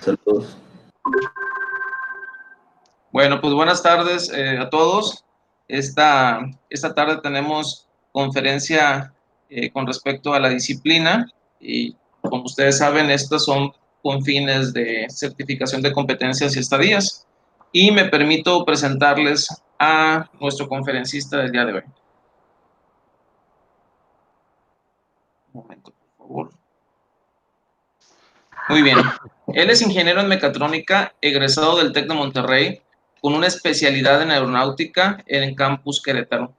Saludos. Bueno, pues buenas tardes a todos. Esta tarde tenemos conferencia con respecto a la disciplina y como ustedes saben, estas son con fines de certificación de competencias y estadías. Y me permito presentarles a nuestro conferencista del día de hoy. Un momento, por favor. Muy bien. Él es ingeniero en mecatrónica, egresado del TEC de Monterrey, con una especialidad en aeronáutica en el Campus Querétaro.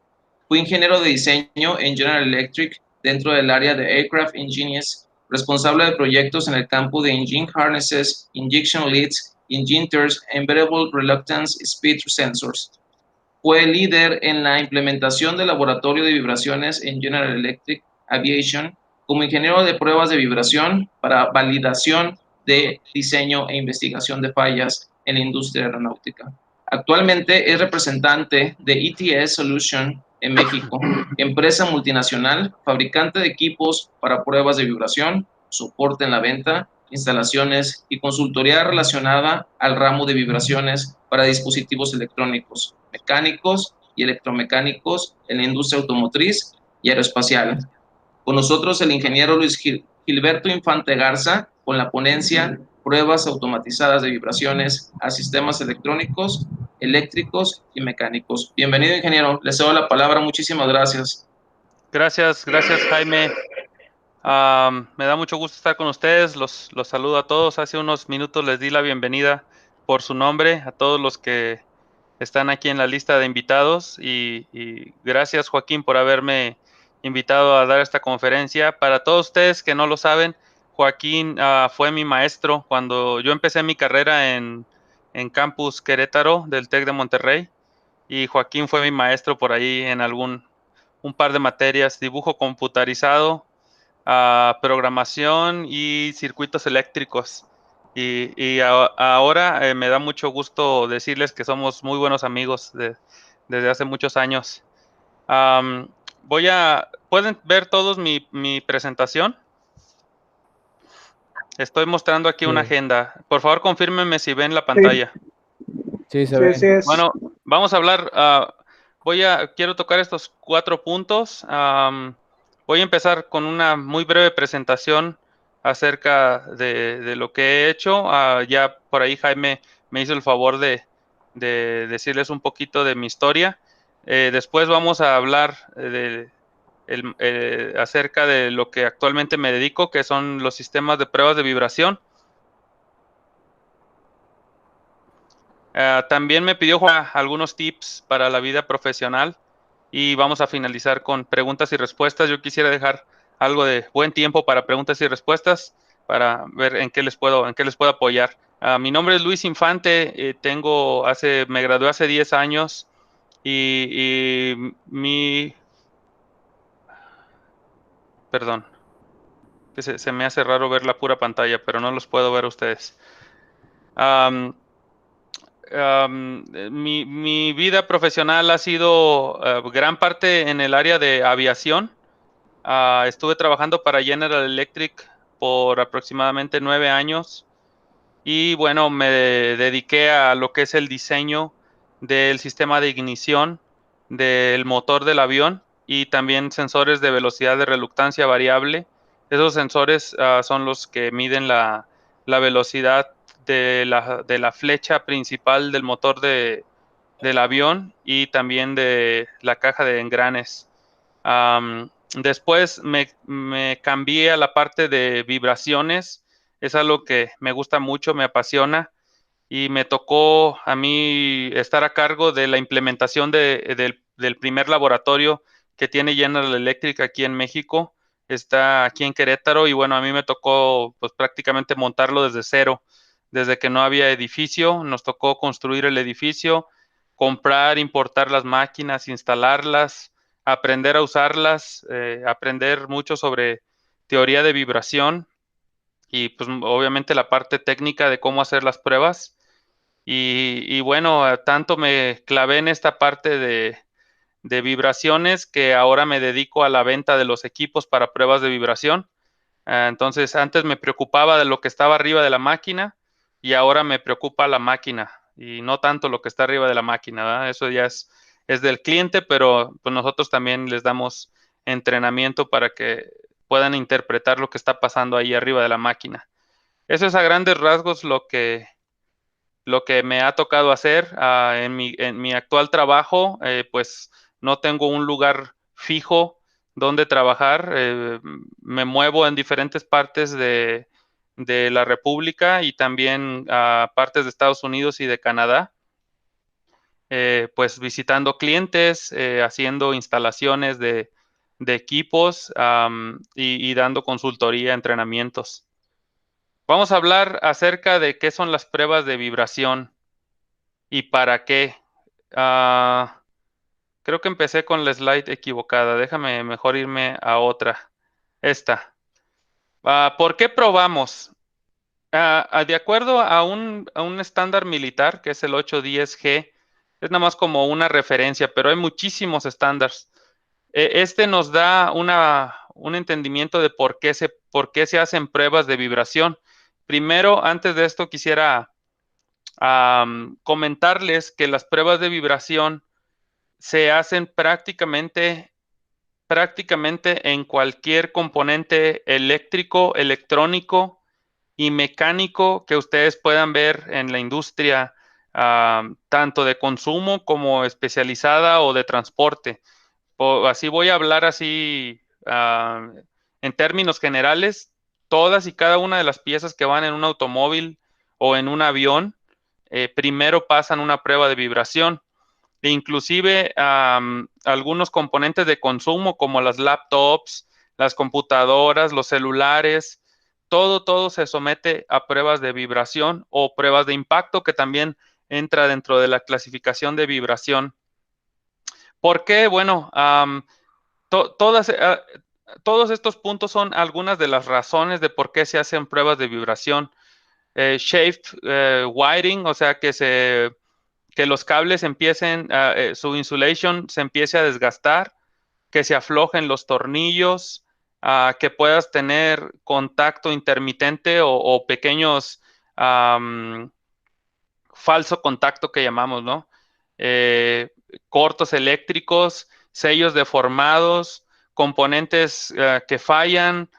Fue ingeniero de diseño en General Electric dentro del área de Aircraft Engineers, responsable de proyectos en el campo de Engine Harnesses, Injection Leads, Engineers, Variable Reluctance Speed Sensors. Fue líder en la implementación del laboratorio de vibraciones en General Electric Aviation como ingeniero de pruebas de vibración para validación de diseño e investigación de fallas en la industria aeronáutica. Actualmente es representante de ETS Solution en México, empresa multinacional, fabricante de equipos para pruebas de vibración, soporte en la venta, instalaciones y consultoría relacionada al ramo de vibraciones para dispositivos electrónicos, mecánicos y electromecánicos en la industria automotriz y aeroespacial. Con nosotros el ingeniero Luis Gilberto Infante Garza con la ponencia Pruebas automatizadas de vibraciones a sistemas electrónicos, eléctricos y mecánicos. Bienvenido, ingeniero. Le cedo la palabra. Muchísimas gracias. Gracias, Jaime. Me da mucho gusto estar con ustedes. Los saludo a todos. Hace unos minutos les di la bienvenida por su nombre a todos los que están aquí en la lista de invitados y gracias, Joaquín, por haberme invitado a dar esta conferencia. Para todos ustedes que no lo saben, Joaquín fue mi maestro cuando yo empecé mi carrera en Campus Querétaro del TEC de Monterrey, y Joaquín fue mi maestro por ahí en un par de materias: dibujo computarizado, programación y circuitos eléctricos. Ahora me da mucho gusto decirles que somos muy buenos amigos desde hace muchos años. ¿Pueden ver todos mi presentación? Estoy mostrando aquí una agenda. Por favor, confírmenme si ven la pantalla. Sí, se ve. Sí, es. Bueno, vamos a hablar. Quiero tocar estos 4 puntos. Voy a empezar con una muy breve presentación acerca de lo que he hecho. Ya por ahí Jaime me hizo el favor de decirles un poquito de mi historia. Después vamos a hablar acerca de lo que actualmente me dedico, que son los sistemas de pruebas de vibración. También me pidió algunos tips para la vida profesional y vamos a finalizar con preguntas y respuestas. Yo quisiera dejar algo de buen tiempo para preguntas y respuestas para ver en qué les puedo apoyar. Mi nombre es Luis Infante, me gradué hace 10 años y perdón, que se me hace raro ver la pura pantalla, pero no los puedo ver a ustedes. Mi vida profesional ha sido gran parte en el área de aviación. Estuve trabajando para General Electric por aproximadamente 9 años y bueno, me dediqué a lo que es el diseño del sistema de ignición del motor del avión y también sensores de velocidad de reluctancia variable. Esos sensores son los que miden la velocidad de la flecha principal del motor del avión y también de la caja de engranes. Después me cambié a la parte de vibraciones. Es algo que me gusta mucho, me apasiona, y me tocó a mí estar a cargo de la implementación del primer laboratorio que tiene General Electric aquí en México. Está aquí en Querétaro y bueno, a mí me tocó pues prácticamente montarlo desde cero. Desde que no había edificio, nos tocó construir el edificio, comprar, importar las máquinas, instalarlas, aprender a usarlas, aprender mucho sobre teoría de vibración y pues obviamente la parte técnica de cómo hacer las pruebas. Y bueno, tanto me clavé en esta parte de vibraciones que ahora me dedico a la venta de los equipos para pruebas de vibración. Entonces, antes me preocupaba de lo que estaba arriba de la máquina, y ahora me preocupa la máquina y no tanto lo que está arriba de la máquina, ¿verdad? Eso ya es del cliente, pero pues nosotros también les damos entrenamiento para que puedan interpretar lo que está pasando ahí arriba de la máquina. Eso es a grandes rasgos lo que me ha tocado hacer en mi actual trabajo. Pues no tengo un lugar fijo donde trabajar. Me muevo en diferentes partes de la República y también a partes de Estados Unidos y de Canadá. Pues visitando clientes, haciendo instalaciones de equipos y dando consultoría, entrenamientos. Vamos a hablar acerca de qué son las pruebas de vibración y para qué. Creo que empecé con la slide equivocada. Déjame mejor irme a otra. Esta. ¿Por qué probamos? De acuerdo a un estándar militar, que es el 810G, es nada más como una referencia, pero hay muchísimos estándares. Este nos da un entendimiento de por qué se hacen pruebas de vibración. Primero, antes de esto, quisiera comentarles que las pruebas de vibración se hacen prácticamente en cualquier componente eléctrico, electrónico y mecánico que ustedes puedan ver en la industria, tanto de consumo como especializada o de transporte. Así voy a hablar así en términos generales. Todas y cada una de las piezas que van en un automóvil o en un avión, primero pasan una prueba de vibración. E inclusive algunos componentes de consumo como las laptops, las computadoras, los celulares, todo se somete a pruebas de vibración o pruebas de impacto, que también entra dentro de la clasificación de vibración. ¿Por qué? Bueno, todos estos puntos son algunas de las razones de por qué se hacen pruebas de vibración. Shape wiring, o sea, que los cables empiecen, su insulation se empiece a desgastar, que se aflojen los tornillos, que puedas tener contacto intermitente o pequeños falso contacto que llamamos, ¿no? Cortos eléctricos, sellos deformados, componentes que fallan,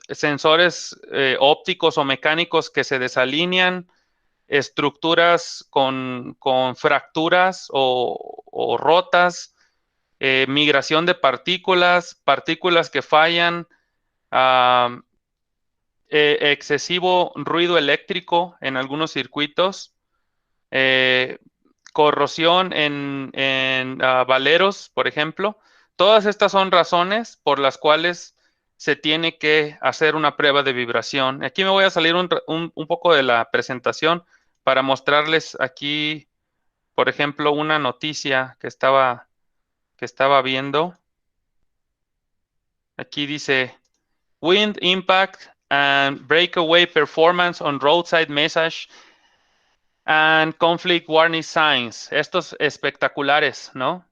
sensores ópticos o mecánicos que se desalinean, estructuras con fracturas o rotas, migración de partículas que fallan, excesivo ruido eléctrico en algunos circuitos, corrosión en valeros, por ejemplo. Todas estas son razones por las cuales se tiene que hacer una prueba de vibración. Aquí me voy a salir un poco de la presentación para mostrarles aquí, por ejemplo, una noticia que estaba viendo. Aquí dice, Wind Impact and Breakaway Performance on Roadside Message and Conflict Warning Signs. Estos espectaculares, ¿no?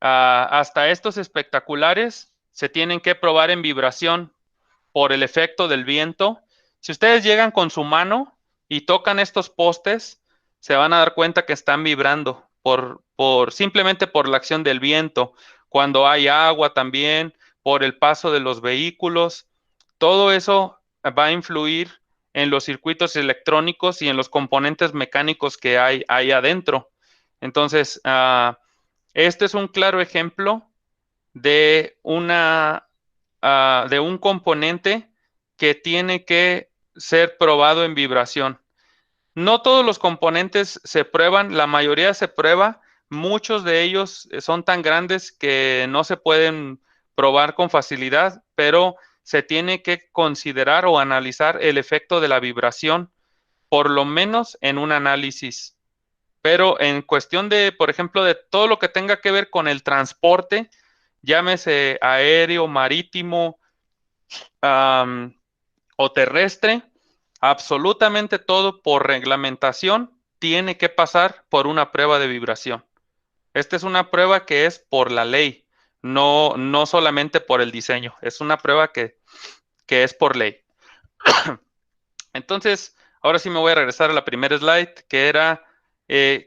Hasta estos espectaculares se tienen que probar en vibración por el efecto del viento. Si ustedes llegan con su mano y tocan estos postes, se van a dar cuenta que están vibrando simplemente por la acción del viento. Cuando hay agua también, por el paso de los vehículos, todo eso va a influir en los circuitos electrónicos y en los componentes mecánicos que hay ahí adentro. Entonces, este es un claro ejemplo de de un componente que tiene que ser probado en vibración. No todos los componentes se prueban, la mayoría se prueba, muchos de ellos son tan grandes que no se pueden probar con facilidad, pero se tiene que considerar o analizar el efecto de la vibración, por lo menos en un análisis. Pero en cuestión de, por ejemplo, de todo lo que tenga que ver con el transporte, llámese aéreo, marítimo o terrestre, absolutamente todo por reglamentación tiene que pasar por una prueba de vibración. Esta es una prueba que es por la ley, no solamente por el diseño, es una prueba que es por ley. Entonces, ahora sí me voy a regresar a la primera slide, que era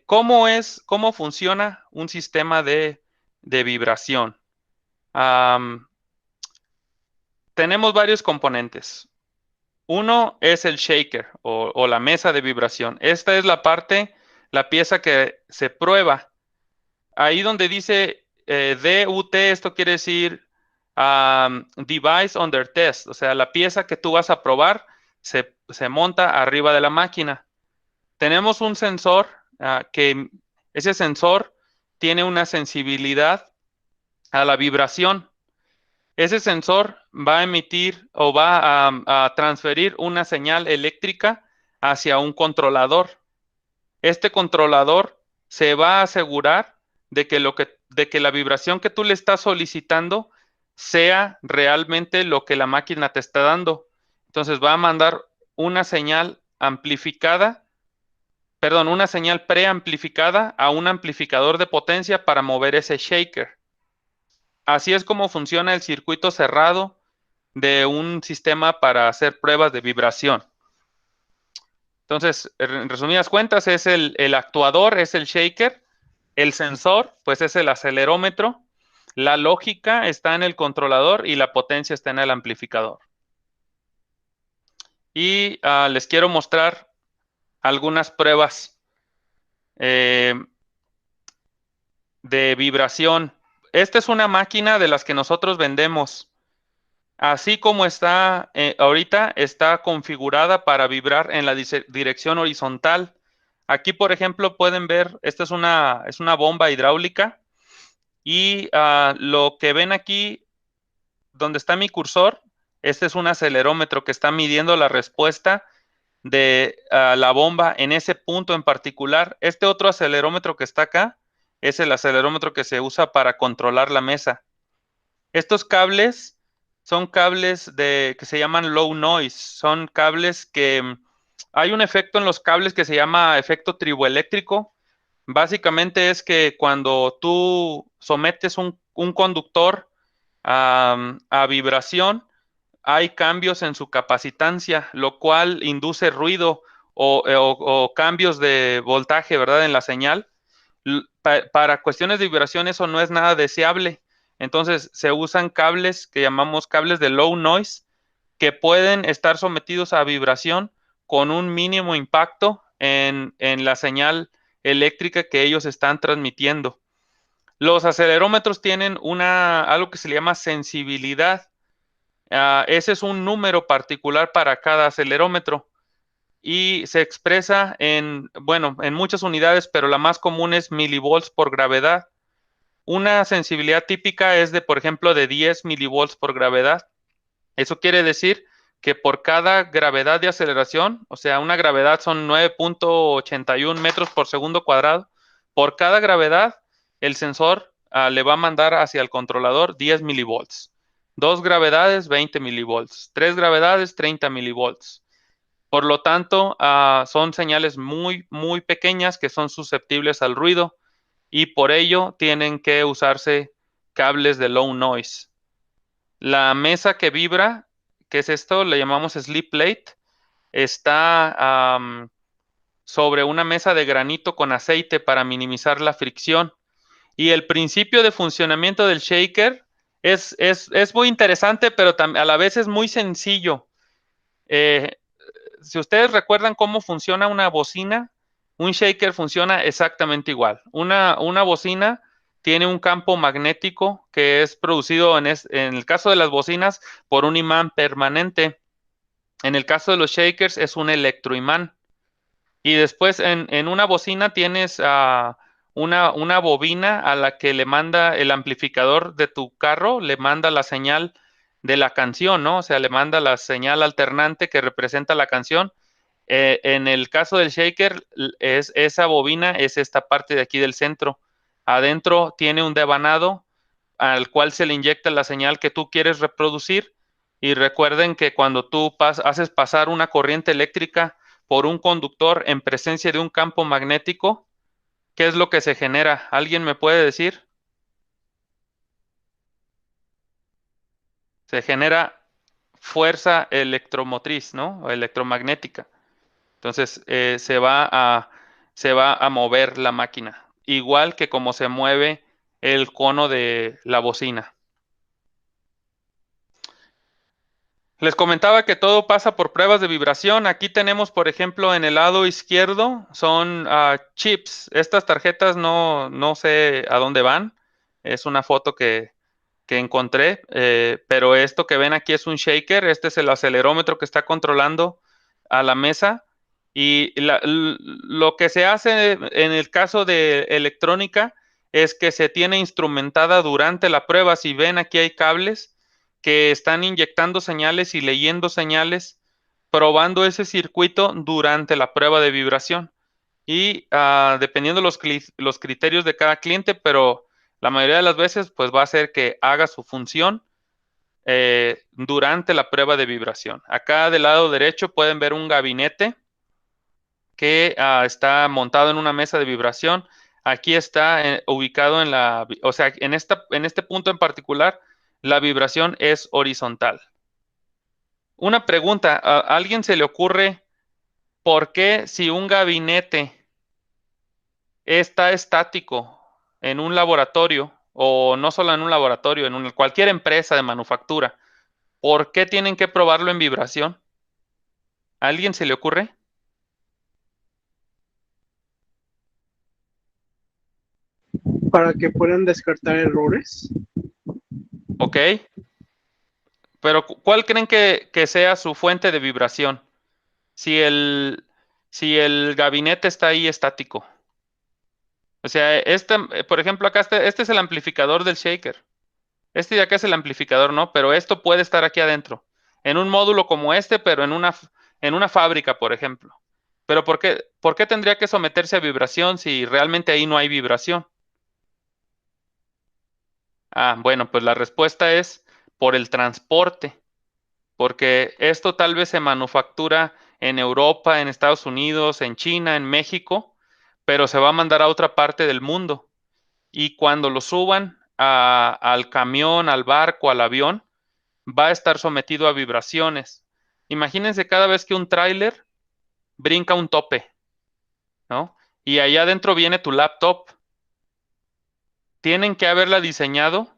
cómo funciona un sistema de vibración. Tenemos varios componentes. Uno es el shaker o la mesa de vibración. Esta es la parte, la pieza que se prueba. Ahí donde dice DUT, esto quiere decir Device Under Test, o sea, la pieza que tú vas a probar se monta arriba de la máquina. Tenemos un sensor que ese sensor tiene una sensibilidad a la vibración. Ese sensor va a emitir o va a transferir una señal eléctrica hacia un controlador. Este controlador se va a asegurar de que la vibración que tú le estás solicitando sea realmente lo que la máquina te está dando. Entonces va a mandar una señal amplificada, perdón, una señal preamplificada a un amplificador de potencia para mover ese shaker. Así es como funciona el circuito cerrado de un sistema para hacer pruebas de vibración. Entonces, en resumidas cuentas, es el actuador, es el shaker, el sensor, pues es el acelerómetro, la lógica está en el controlador y la potencia está en el amplificador. Y les quiero mostrar algunas pruebas de vibración. Esta es una máquina de las que nosotros vendemos. Así como está ahorita, está configurada para vibrar en la dirección horizontal. Aquí, por ejemplo, pueden ver, esta es una bomba hidráulica y lo que ven aquí, donde está mi cursor, este es un acelerómetro que está midiendo la respuesta de la bomba en ese punto en particular. Este otro acelerómetro que está acá es el acelerómetro que se usa para controlar la mesa. Estos cables son cables que se llaman low noise. Son cables que hay un efecto en los cables que se llama efecto triboeléctrico. Básicamente es que cuando tú sometes un conductor a vibración, hay cambios en su capacitancia, lo cual induce ruido o cambios de voltaje, ¿verdad? En la señal. Para cuestiones de vibración eso no es nada deseable. Entonces se usan cables que llamamos cables de low noise que pueden estar sometidos a vibración con un mínimo impacto en la señal eléctrica que ellos están transmitiendo. Los acelerómetros tienen algo que se le llama sensibilidad. Ese es un número particular para cada acelerómetro y se expresa bueno, en muchas unidades, pero la más común es milivolts por gravedad. Una sensibilidad típica es por ejemplo, de 10 milivolts por gravedad. Eso quiere decir que por cada gravedad de aceleración, o sea, una gravedad son 9.81 metros por segundo cuadrado, por cada gravedad, el sensor le va a mandar hacia el controlador 10 milivolts. 2 gravedades, 20 milivolts. 3 gravedades, 30 milivolts. Por lo tanto, son señales muy, muy pequeñas que son susceptibles al ruido y por ello tienen que usarse cables de low noise. La mesa que vibra, que es esto, le llamamos sleep plate, está sobre una mesa de granito con aceite para minimizar la fricción. Y el principio de funcionamiento del shaker es muy interesante, pero a la vez es muy sencillo. Si ustedes recuerdan cómo funciona una bocina, un shaker funciona exactamente igual. Una bocina tiene un campo magnético que es producido en el caso de las bocinas por un imán permanente. En el caso de los shakers es un electroimán. Y después en una bocina tienes una bobina a la que le manda el amplificador de tu carro, le manda la señal de la canción, ¿no? O sea, le manda la señal alternante que representa la canción. En el caso del shaker, esa bobina es esta parte de aquí del centro. Adentro tiene un devanado al cual se le inyecta la señal que tú quieres reproducir. Y recuerden que cuando tú haces pasar una corriente eléctrica por un conductor en presencia de un campo magnético, ¿qué es lo que se genera? ¿Alguien me puede decir? Se genera fuerza electromotriz, ¿no? O electromagnética. Entonces, se va a mover la máquina, igual que como se mueve el cono de la bocina. Les comentaba que todo pasa por pruebas de vibración. Aquí tenemos, por ejemplo, en el lado izquierdo son chips. Estas tarjetas no sé a dónde van. Es una foto que encontré, pero esto que ven aquí es un shaker. Este es el acelerómetro que está controlando a la mesa. Y lo que se hace en el caso de electrónica es que se tiene instrumentada durante la prueba. Si ven, aquí hay cables que están inyectando señales y leyendo señales, probando ese circuito durante la prueba de vibración. Y dependiendo los criterios de cada cliente, pero la mayoría de las veces, pues va a ser que haga su función durante la prueba de vibración. Acá del lado derecho pueden ver un gabinete que está montado en una mesa de vibración. Aquí está ubicado o sea, en este punto en particular, la vibración es horizontal. Una pregunta, ¿a alguien se le ocurre por qué si un gabinete está estático en un laboratorio, o no solo en un laboratorio, en cualquier empresa de manufactura, por qué tienen que probarlo en vibración? ¿A alguien se le ocurre? Para que puedan descartar errores. Ok, pero ¿cuál creen que sea su fuente de vibración? Si el gabinete está ahí estático. O sea, por ejemplo, acá este es el amplificador del shaker. Este de acá es el amplificador, ¿no? Pero esto puede estar aquí adentro, en un módulo como este, pero en una fábrica, por ejemplo. Pero por qué tendría que someterse a vibración si realmente ahí no hay vibración? Bueno, pues la respuesta es por el transporte, porque esto tal vez se manufactura en Europa, en Estados Unidos, en China, en México, pero se va a mandar a otra parte del mundo. Y cuando lo suban al camión, al barco, al avión, va a estar sometido a vibraciones. Imagínense cada vez que un tráiler brinca un tope, ¿no? Y allá adentro viene tu laptop. Tienen que haberla diseñado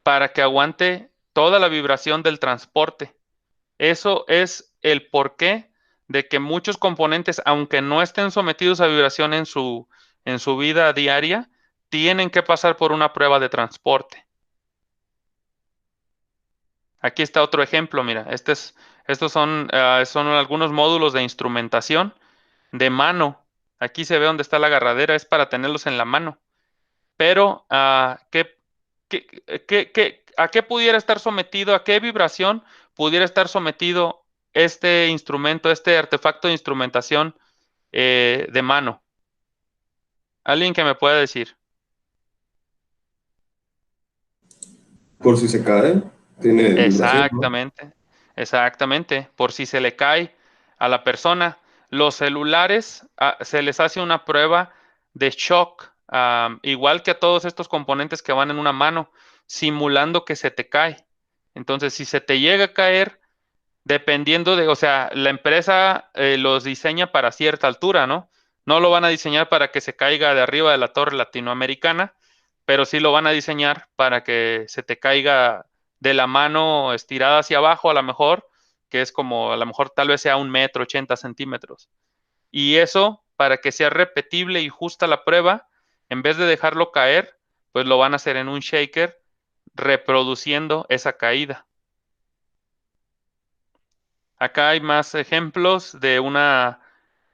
para que aguante toda la vibración del transporte. Eso es el porqué de que muchos componentes, aunque no estén sometidos a vibración en su vida diaria, tienen que pasar por una prueba de transporte. Aquí está otro ejemplo, mira, estos son algunos módulos de instrumentación de mano. Aquí se ve dónde está la agarradera, es para tenerlos en la mano. Pero, ¿a qué pudiera estar sometido, a qué vibración pudiera estar sometido este instrumento, este artefacto de instrumentación de mano? ¿Alguien que me pueda decir? Por si se cae, tiene vibración, ¿no? Exactamente, exactamente. Por si se le cae a la persona. Los celulares, se les hace una prueba de shock, igual que a todos estos componentes que van en una mano, simulando que se te cae. Entonces, si se te llega a caer, dependiendo o sea, la empresa los diseña para cierta altura, ¿no? No lo van a diseñar para que se caiga de arriba de la torre latinoamericana, pero sí lo van a diseñar para que se te caiga de la mano estirada hacia abajo, a lo mejor, que es como, a lo mejor tal vez sea 1 metro, 80 centímetros. Y eso, para que sea repetible y justa la prueba, en vez de dejarlo caer, pues lo van a hacer en un shaker, reproduciendo esa caída. Acá hay más ejemplos de una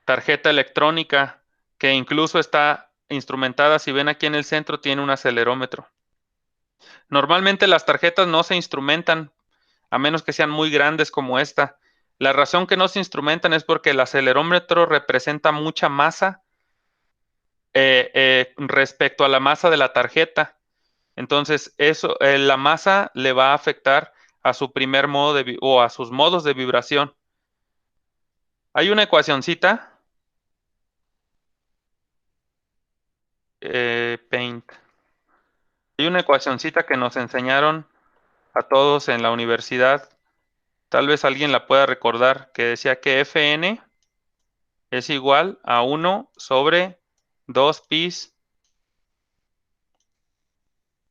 tarjeta electrónica que incluso está instrumentada. Si ven aquí en el centro, tiene un acelerómetro. Normalmente las tarjetas no se instrumentan, a menos que sean muy grandes como esta. La razón que no se instrumentan es porque el acelerómetro representa mucha masa respecto a la masa de la tarjeta. Entonces, la masa le va a afectar a su primer modo o a sus modos de vibración. Hay una ecuacioncita, Paint. Hay una ecuacioncita que nos enseñaron a todos en la universidad. Tal vez alguien la pueda recordar, que decía que Fn es igual a 1 sobre 2 pi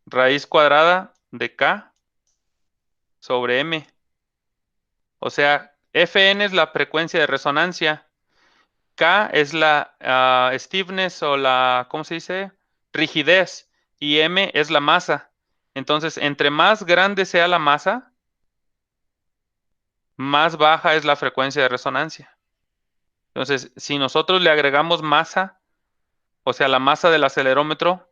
raíz cuadrada de K sobre M. O sea, Fn es la frecuencia de resonancia, K es la stiffness o la, ¿cómo se dice? Rigidez, y M es la masa. Entonces, entre más grande sea la masa, más baja es la frecuencia de resonancia. Entonces, si nosotros le agregamos masa, o sea, la masa del acelerómetro,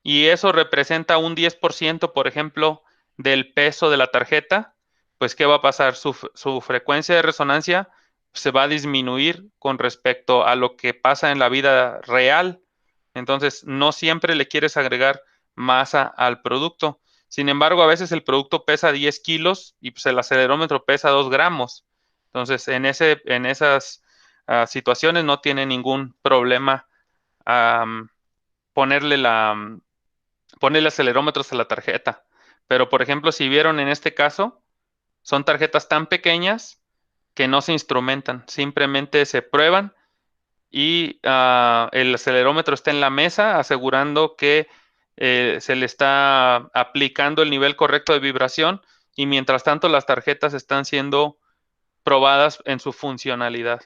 y eso representa un 10%, por ejemplo, del peso de la tarjeta, pues ¿qué va a pasar? Su frecuencia de resonancia se va a disminuir con respecto a lo que pasa en la vida real. Entonces, no siempre le quieres agregar masa al producto. Sin embargo, a veces el producto pesa 10 kilos y pues el acelerómetro pesa 2 gramos. Entonces, en esas situaciones no tiene ningún problema ponerle ponerle acelerómetros a la tarjeta. Pero, por ejemplo, si vieron en este caso, son tarjetas tan pequeñas que no se instrumentan, simplemente se prueban y el acelerómetro está en la mesa asegurando que se le está aplicando el nivel correcto de vibración y mientras tanto las tarjetas están siendo probadas en su funcionalidad.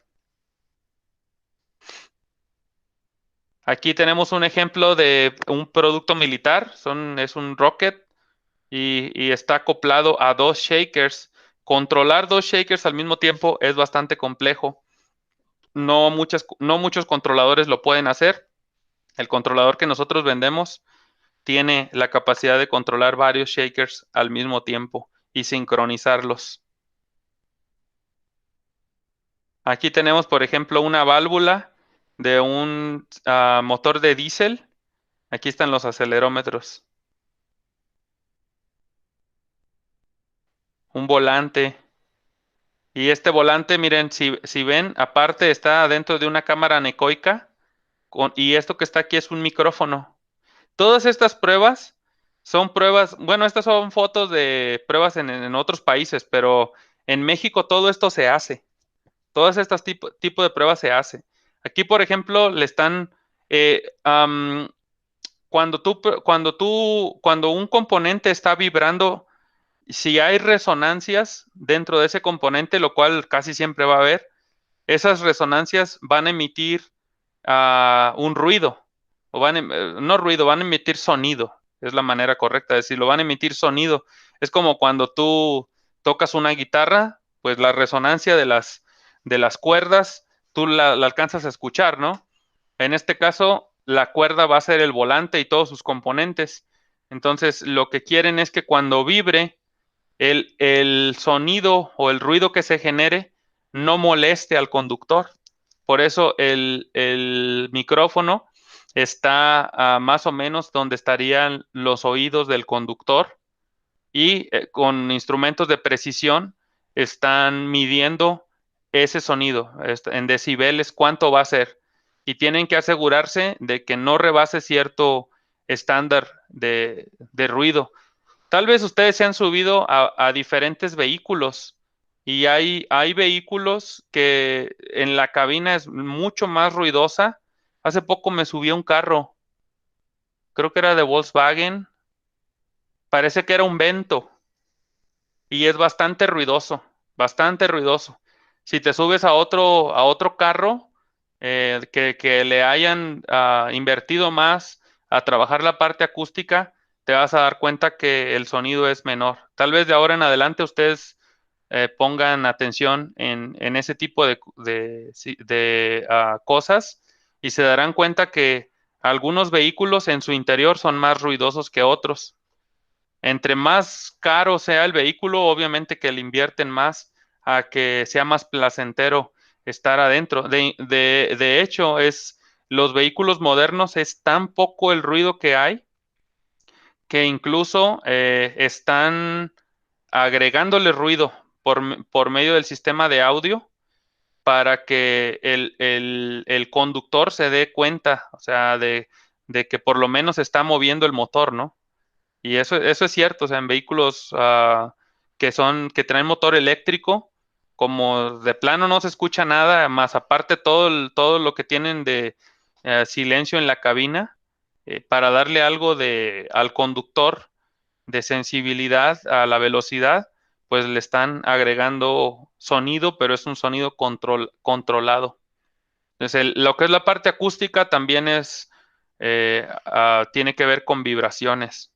Aquí tenemos un ejemplo de un producto militar, es un rocket y está acoplado a 2 shakers. Controlar 2 shakers al mismo tiempo es bastante complejo. No muchos controladores lo pueden hacer. El controlador que nosotros vendemos tiene la capacidad de controlar varios shakers al mismo tiempo y sincronizarlos. Aquí tenemos, por ejemplo, una válvula de un motor de diésel. Aquí están los acelerómetros. Un volante. Y este volante, miren, si ven, aparte está dentro de una cámara anecoica y esto que está aquí es un micrófono. Todas estas pruebas son pruebas, bueno, estas son fotos de pruebas en otros países, pero en México todo esto se hace. Todas estas tipo de pruebas se hace. Aquí, por ejemplo, le están, cuando un componente está vibrando, si hay resonancias dentro de ese componente, lo cual casi siempre va a haber, esas resonancias van a emitir un ruido, o no ruido, van a emitir sonido, es la manera correcta de decirlo, van a emitir sonido. Es como cuando tú tocas una guitarra, pues la resonancia de las cuerdas, tú la alcanzas a escuchar, ¿no? En este caso, la cuerda va a ser el volante y todos sus componentes. Entonces, lo que quieren es que cuando vibre, el sonido o el ruido que se genere no moleste al conductor. Por eso el micrófono está más o menos donde estarían los oídos del conductor y con instrumentos de precisión están midiendo ese sonido en decibeles, cuánto va a ser. Y tienen que asegurarse de que no rebase cierto estándar de ruido. Tal vez ustedes se han subido a diferentes vehículos y hay vehículos que en la cabina es mucho más ruidosa. Hace poco me subí a un carro, creo que era de Volkswagen, parece que era un Vento y es bastante ruidoso, bastante ruidoso. Si te subes a otro carro que le hayan invertido más a trabajar la parte acústica, te vas a dar cuenta que el sonido es menor. Tal vez de ahora en adelante ustedes pongan atención en ese tipo de cosas y se darán cuenta que algunos vehículos en su interior son más ruidosos que otros. Entre más caro sea el vehículo, obviamente que le invierten más a que sea más placentero estar adentro. De hecho, los vehículos modernos es tan poco el ruido que hay que incluso están agregándole ruido por medio del sistema de audio para que el conductor se dé cuenta, o sea, de que por lo menos está moviendo el motor, ¿no? Y eso es cierto, o sea, en vehículos que traen motor eléctrico, como de plano no se escucha nada, más aparte todo lo que tienen de silencio en la cabina, para darle algo al conductor de sensibilidad a la velocidad, pues le están agregando sonido, pero es un sonido controlado. Entonces, lo que es la parte acústica también tiene que ver con vibraciones.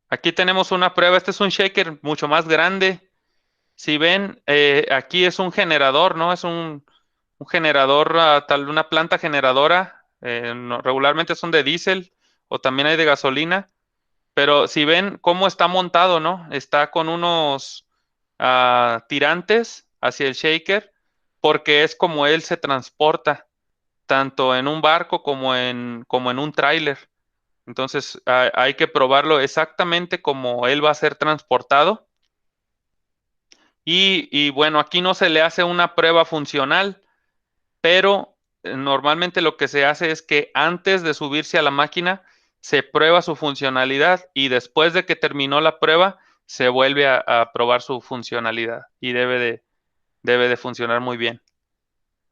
Aquí tenemos una prueba. Este es un shaker mucho más grande. Si ven, aquí es un generador, ¿no? Es un generador, una planta generadora. Regularmente son de diésel o también hay de gasolina. Pero si ven cómo está montado, ¿no? Está con unos tirantes hacia el shaker, porque es como él se transporta, tanto en un barco como en un tráiler. Entonces hay que probarlo exactamente como él va a ser transportado. Y bueno, aquí no se le hace una prueba funcional, pero normalmente lo que se hace es que antes de subirse a la máquina se prueba su funcionalidad y después de que terminó la prueba se vuelve a probar su funcionalidad y debe de funcionar muy bien.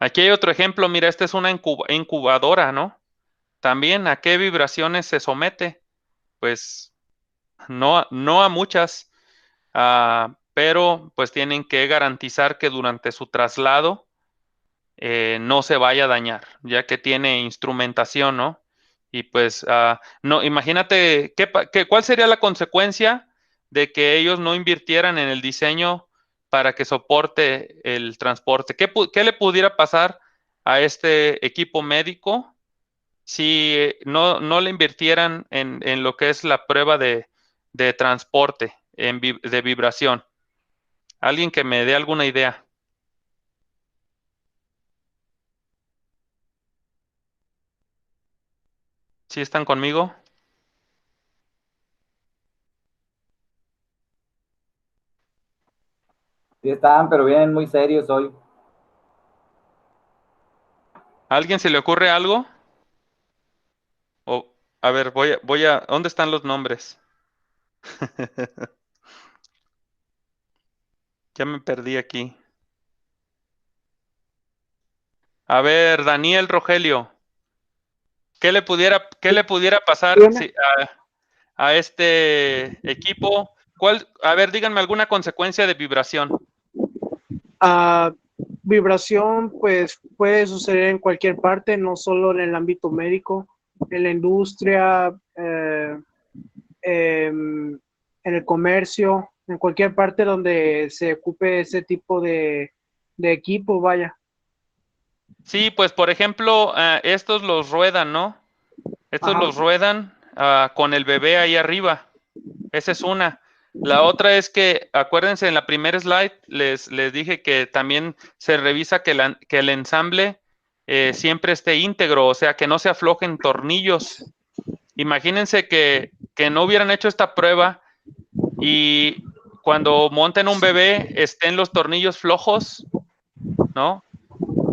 Aquí hay otro ejemplo, mira, esta es una incubadora, ¿no? También, ¿a qué vibraciones se somete? Pues no a muchas, pero pues tienen que garantizar que durante su traslado no se vaya a dañar, ya que tiene instrumentación, ¿no? Y pues, no, imagínate, ¿cuál sería la consecuencia de que ellos no invirtieran en el diseño para que soporte el transporte? ¿Qué le pudiera pasar a este equipo médico si no le invirtieran en lo que es la prueba de transporte, de vibración? Alguien que me dé alguna idea. ¿Sí están conmigo? Sí están, pero vienen muy serios hoy. ¿A alguien se le ocurre algo? A ver, ¿dónde están los nombres? Ya me perdí aquí. A ver, Daniel Rogelio, ¿qué le pudiera pasar a este equipo? A ver, díganme alguna consecuencia de vibración. Vibración, pues puede suceder en cualquier parte, no solo en el ámbito médico, en la industria, en el comercio, en cualquier parte donde se ocupe ese tipo de equipo, vaya. Sí, pues por ejemplo, estos los ruedan, ¿no? Estos Ajá. los ruedan con el bebé ahí arriba. Esa es una. La otra es que, acuérdense, en la primera slide les dije que también se revisa que el ensamble siempre esté íntegro, o sea, que no se aflojen tornillos. Imagínense que no hubieran hecho esta prueba y cuando monten un bebé estén los tornillos flojos, ¿no?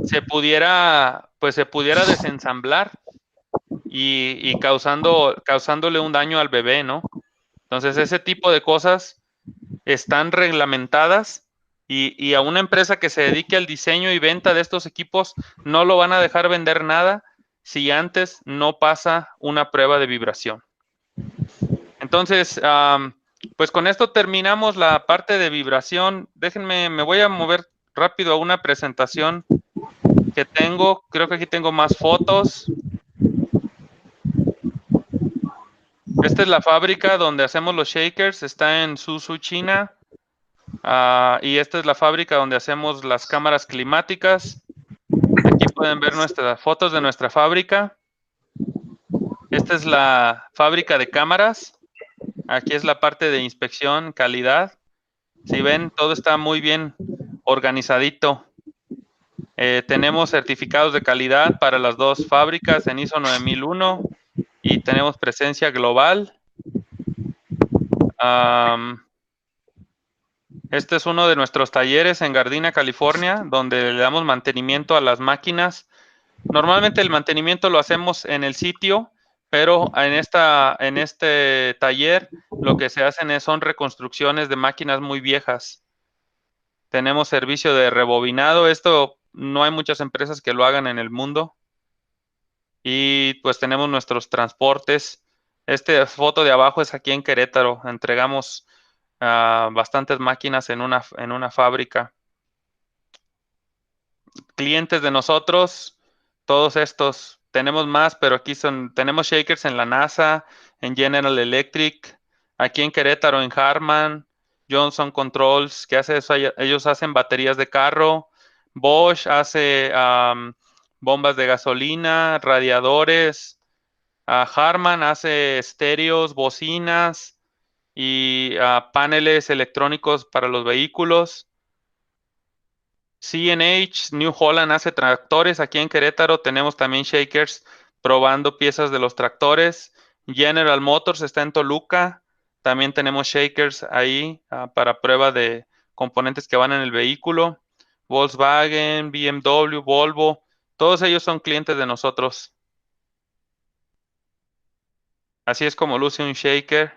Se pudiera desensamblar y causándole un daño al bebé, ¿no? Entonces, ese tipo de cosas están reglamentadas y a una empresa que se dedique al diseño y venta de estos equipos no lo van a dejar vender nada si antes no pasa una prueba de vibración. Entonces, pues con esto terminamos la parte de vibración. Déjenme, me voy a mover rápido a una presentación que tengo. Creo que aquí tengo más fotos. Esta es la fábrica donde hacemos los shakers. Está en Suzhou, China. Y esta es la fábrica donde hacemos las cámaras climáticas. Aquí pueden ver nuestras fotos de nuestra fábrica. Esta es la fábrica de cámaras. Aquí es la parte de inspección, calidad. Si ven, todo está muy bien organizadito. Tenemos certificados de calidad para las dos fábricas en ISO 9001 y tenemos presencia global. Este es uno de nuestros talleres en Gardena, California, donde le damos mantenimiento a las máquinas. Normalmente el mantenimiento lo hacemos en el sitio, pero en este taller lo que se hacen son reconstrucciones de máquinas muy viejas. Tenemos servicio de rebobinado. Esto no hay muchas empresas que lo hagan en el mundo. Y pues tenemos nuestros transportes. Esta foto de abajo es aquí en Querétaro. Entregamos bastantes máquinas en una fábrica. Clientes de nosotros, todos estos. Tenemos más, pero aquí tenemos shakers en la NASA, en General Electric, aquí en Querétaro, en Harman, Johnson Controls, que hace eso, ellos hacen baterías de carro, Bosch hace bombas de gasolina, radiadores, Harman hace estéreos, bocinas y paneles electrónicos para los vehículos. CNH, New Holland hace tractores. Aquí en Querétaro tenemos también shakers probando piezas de los tractores. General Motors está en Toluca. También tenemos shakers ahí para prueba de componentes que van en el vehículo. Volkswagen, BMW, Volvo, todos ellos son clientes de nosotros. Así es como luce un shaker.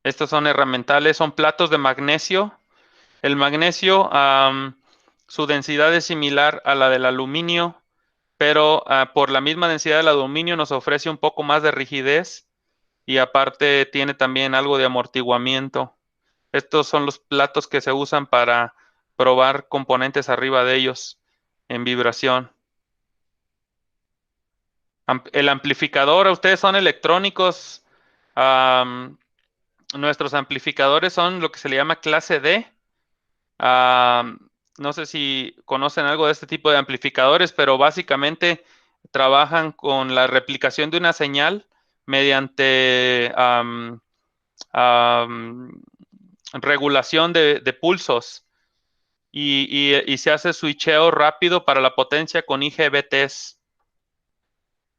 Estos son herramientales, son platos de magnesio. El magnesio, su densidad es similar a la del aluminio, pero por la misma densidad del aluminio nos ofrece un poco más de rigidez y aparte tiene también algo de amortiguamiento. Estos son los platos que se usan para probar componentes arriba de ellos en vibración. El amplificador, ustedes son electrónicos. Nuestros amplificadores son lo que se le llama clase D. No sé si conocen algo de este tipo de amplificadores, pero básicamente trabajan con la replicación de una señal mediante regulación de pulsos y se hace switcheo rápido para la potencia con IGBTs.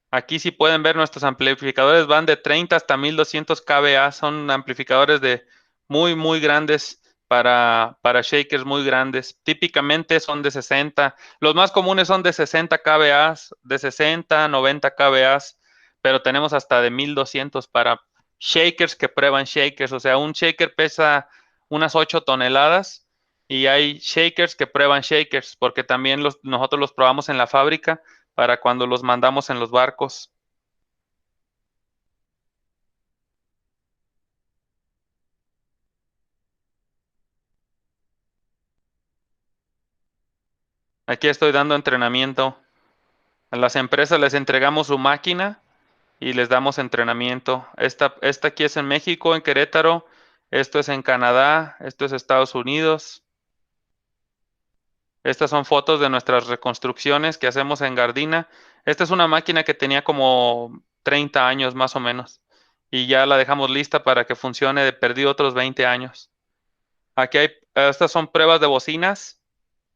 Aquí si pueden ver nuestros amplificadores van de 30 hasta 1200 kVA, son amplificadores de muy grandes para shakers muy grandes. Típicamente son de 60, los más comunes son de 60 kVA, de 60, 90 kVA, pero tenemos hasta de 1200 para shakers que prueban shakers, o sea, un shaker pesa unas 8 toneladas y hay shakers que prueban shakers, porque también nosotros los probamos en la fábrica para cuando los mandamos en los barcos. Aquí estoy dando entrenamiento. A las empresas les entregamos su máquina y les damos entrenamiento. Esta aquí es en México, en Querétaro. Esto es en Canadá. Esto es Estados Unidos. Estas son fotos de nuestras reconstrucciones que hacemos en Gardina. Esta es una máquina que tenía como 30 años más o menos. Y ya la dejamos lista para que funcione. Perdí otros 20 años. Aquí estas son pruebas de bocinas.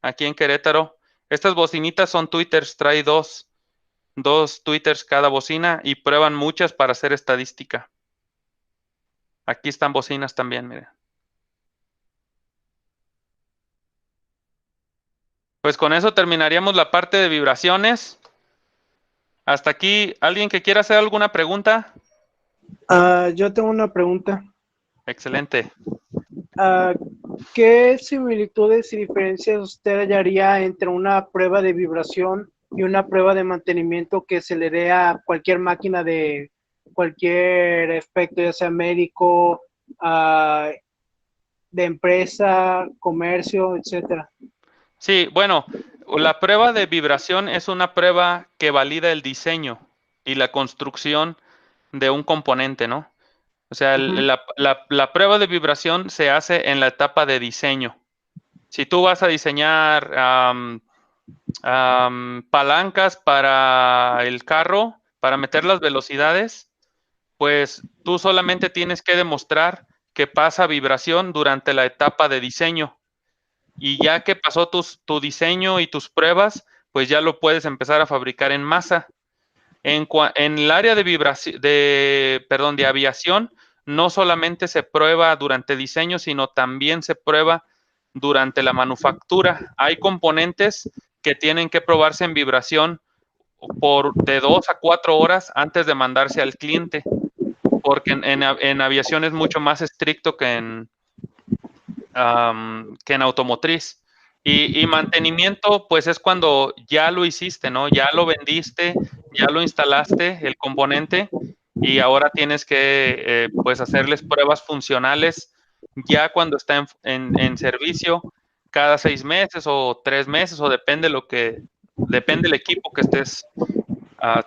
Aquí en Querétaro. Estas bocinitas son tweeters. Trae dos tweeters cada bocina y prueban muchas para hacer estadística. Aquí están bocinas también, miren. Pues con eso terminaríamos la parte de vibraciones. Hasta aquí, ¿alguien que quiera hacer alguna pregunta? Yo tengo una pregunta. Excelente. ¿Qué similitudes y diferencias usted hallaría entre una prueba de vibración y una prueba de mantenimiento que se le dé a cualquier máquina de cualquier aspecto, ya sea médico, de empresa, comercio, etcétera? Sí, bueno, la prueba de vibración es una prueba que valida el diseño y la construcción de un componente, ¿no? O sea, la prueba de vibración se hace en la etapa de diseño. Si tú vas a diseñar palancas para el carro, para meter las velocidades, pues tú solamente tienes que demostrar que pasa vibración durante la etapa de diseño. Y ya que pasó tu diseño y tus pruebas, pues ya lo puedes empezar a fabricar en masa. En el área de aviación, no solamente se prueba durante diseño, sino también se prueba durante la manufactura. Hay componentes que tienen que probarse en vibración de 2 a 4 horas antes de mandarse al cliente, porque en aviación es mucho más estricto que que en automotriz. Y mantenimiento, pues es cuando ya lo hiciste, ¿no? Ya lo vendiste, ya lo instalaste, el componente, y ahora tienes que, pues, hacerles pruebas funcionales ya cuando está en servicio cada 6 meses o 3 meses, o depende depende el equipo que estés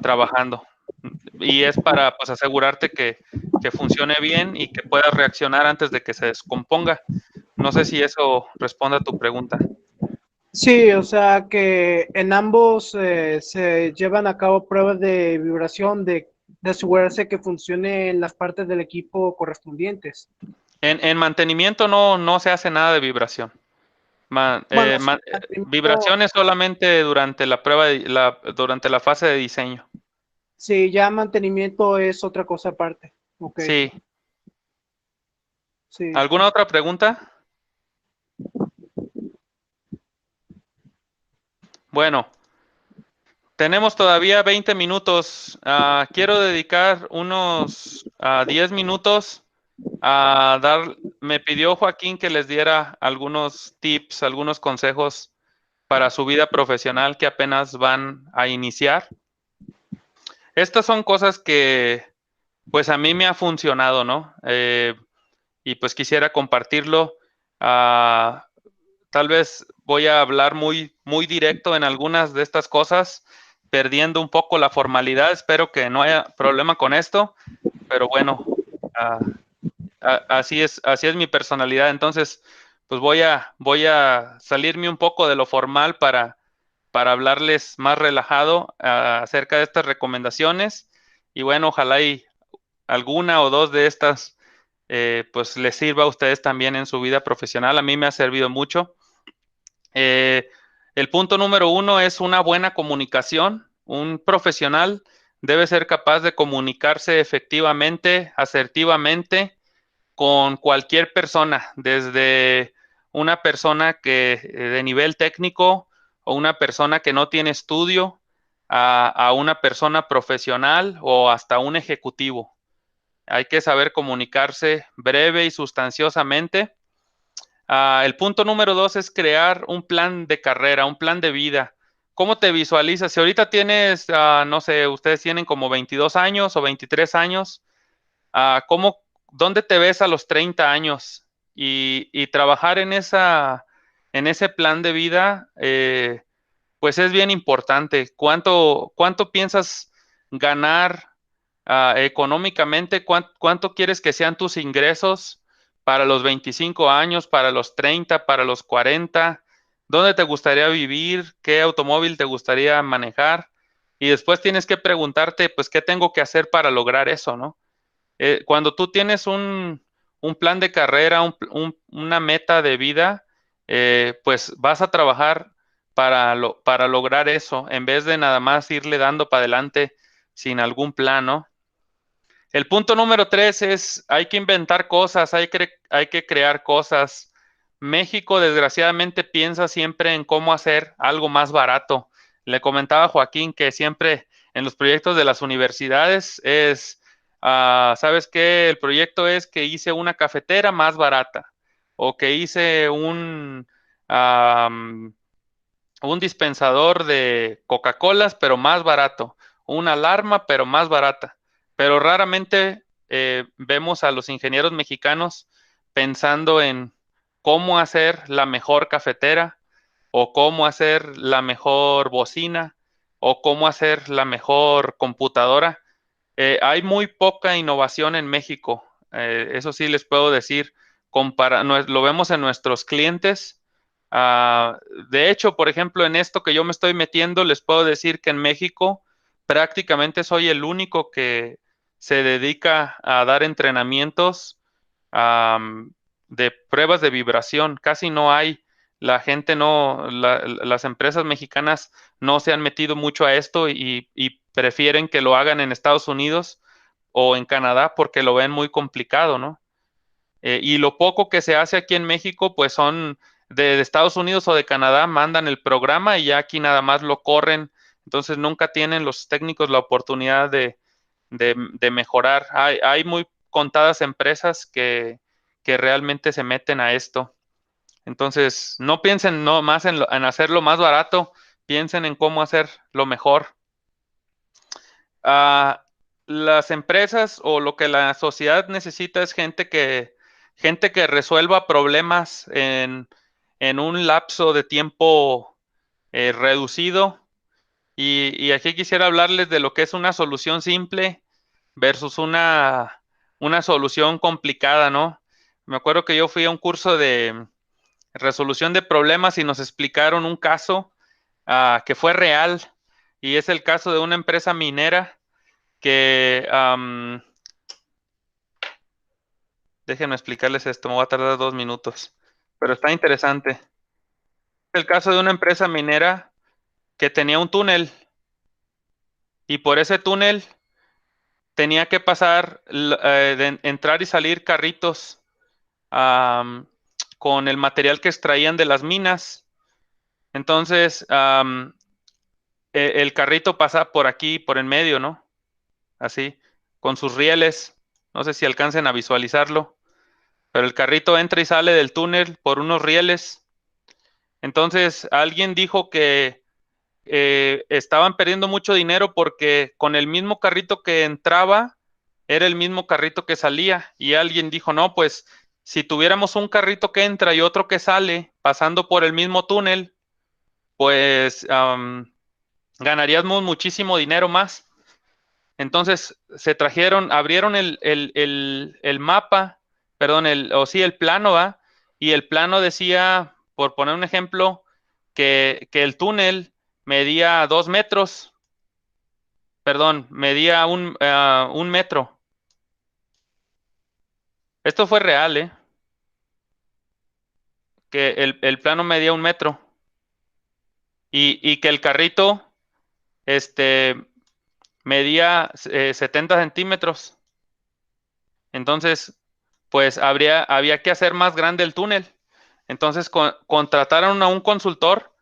trabajando. Y es para, pues, asegurarte que funcione bien y que puedas reaccionar antes de que se descomponga. No sé si eso responde a tu pregunta. Sí, o sea que en ambos se llevan a cabo pruebas de vibración de asegurarse que funcione en las partes del equipo correspondientes. En mantenimiento no se hace nada de vibración. Bueno, Vibración es solamente durante la prueba, durante la fase de diseño. sí, ya mantenimiento es otra cosa aparte. Okay. Sí. Sí. ¿Alguna otra pregunta? Bueno, tenemos todavía 20 minutos. Quiero dedicar unos 10 minutos me pidió Joaquín que les diera algunos tips, algunos consejos para su vida profesional que apenas van a iniciar. Estas son cosas que, pues, a mí me ha funcionado, ¿no? Y pues quisiera compartirlo. Tal vez voy a hablar muy, muy directo en algunas de estas cosas, perdiendo un poco la formalidad. Espero que no haya problema con esto, pero bueno, así es mi personalidad. Entonces, pues voy a salirme un poco de lo formal para hablarles más relajado acerca de estas recomendaciones. Y bueno, ojalá y alguna o dos de estas pues les sirva a ustedes también en su vida profesional. A mí me ha servido mucho. El punto número 1 es una buena comunicación. Un profesional debe ser capaz de comunicarse efectivamente, asertivamente, con cualquier persona, desde una persona que de nivel técnico o una persona que no tiene estudio a una persona profesional o hasta un ejecutivo. Hay que saber comunicarse breve y sustanciosamente. El punto número 2 es crear un plan de carrera, un plan de vida. ¿Cómo te visualizas? Si ahorita tienes, no sé, ustedes tienen como 22 años o 23 años, ¿dónde te ves a los 30 años? Y trabajar en ese plan de vida, pues es bien importante. ¿Cuánto piensas ganar económicamente? ¿Cuánto quieres que sean tus ingresos para los 25 años, para los 30, para los 40? ¿Dónde te gustaría vivir? ¿Qué automóvil te gustaría manejar? Y después tienes que preguntarte, pues, ¿qué tengo que hacer para lograr eso, no? Cuando tú tienes un plan de carrera, una meta de vida, pues vas a trabajar para lograr eso, en vez de nada más irle dando para adelante sin algún plan, ¿no? El punto número 3 es, hay que inventar cosas, hay que crear cosas. México, desgraciadamente, piensa siempre en cómo hacer algo más barato. Le comentaba a Joaquín que siempre en los proyectos de las universidades ¿sabes qué? El proyecto es que hice una cafetera más barata o que hice un dispensador de Coca-Colas, pero más barato, una alarma, pero más barata. Pero raramente vemos a los ingenieros mexicanos pensando en cómo hacer la mejor cafetera o cómo hacer la mejor bocina o cómo hacer la mejor computadora. Hay muy poca innovación en México, eso sí les puedo decir, lo vemos en nuestros clientes. De hecho, por ejemplo, en esto que yo me estoy metiendo, les puedo decir que en México prácticamente soy el único que se dedica a dar entrenamientos de pruebas de vibración. Casi no hay. La gente las empresas mexicanas no se han metido mucho a esto y prefieren que lo hagan en Estados Unidos o en Canadá porque lo ven muy complicado, ¿no? Y lo poco que se hace aquí en México, pues son de Estados Unidos o de Canadá, mandan el programa y ya aquí nada más lo corren. Entonces nunca tienen los técnicos la oportunidad de mejorar. Hay muy contadas empresas que realmente se meten a esto. Entonces, no piensen no más en hacerlo más barato, piensen en cómo hacerlo mejor. Las empresas o lo que la sociedad necesita es gente que resuelva problemas en un lapso de tiempo reducido. Y aquí quisiera hablarles de lo que es una solución simple versus una solución complicada, ¿no? Me acuerdo que yo fui a un curso de resolución de problemas y nos explicaron un caso que fue real, y es el caso de una empresa minera que, déjenme explicarles esto, me va a tardar 2 minutos, pero está interesante. El caso de una empresa minera que tenía un túnel, y por ese túnel tenía que pasar, entrar y salir carritos con el material que extraían de las minas. Entonces, el carrito pasa por aquí, por en medio, ¿no? Así, con sus rieles. No sé si alcancen a visualizarlo, pero el carrito entra y sale del túnel por unos rieles. Entonces, alguien dijo que estaban perdiendo mucho dinero porque con el mismo carrito que entraba, era el mismo carrito que salía. Y alguien dijo, no, pues si tuviéramos un carrito que entra y otro que sale pasando por el mismo túnel, pues ganaríamos muchísimo dinero más. Entonces se trajeron, abrieron el mapa, perdón, el plano, ¿va? Y el plano decía, por poner un ejemplo, que el túnel medía 2 metros, perdón, medía un metro. Esto fue real, ¿eh? Que el plano medía 1 metro. Y que el carrito, medía 70 centímetros. Entonces, pues había que hacer más grande el túnel. Entonces contrataron a un consultor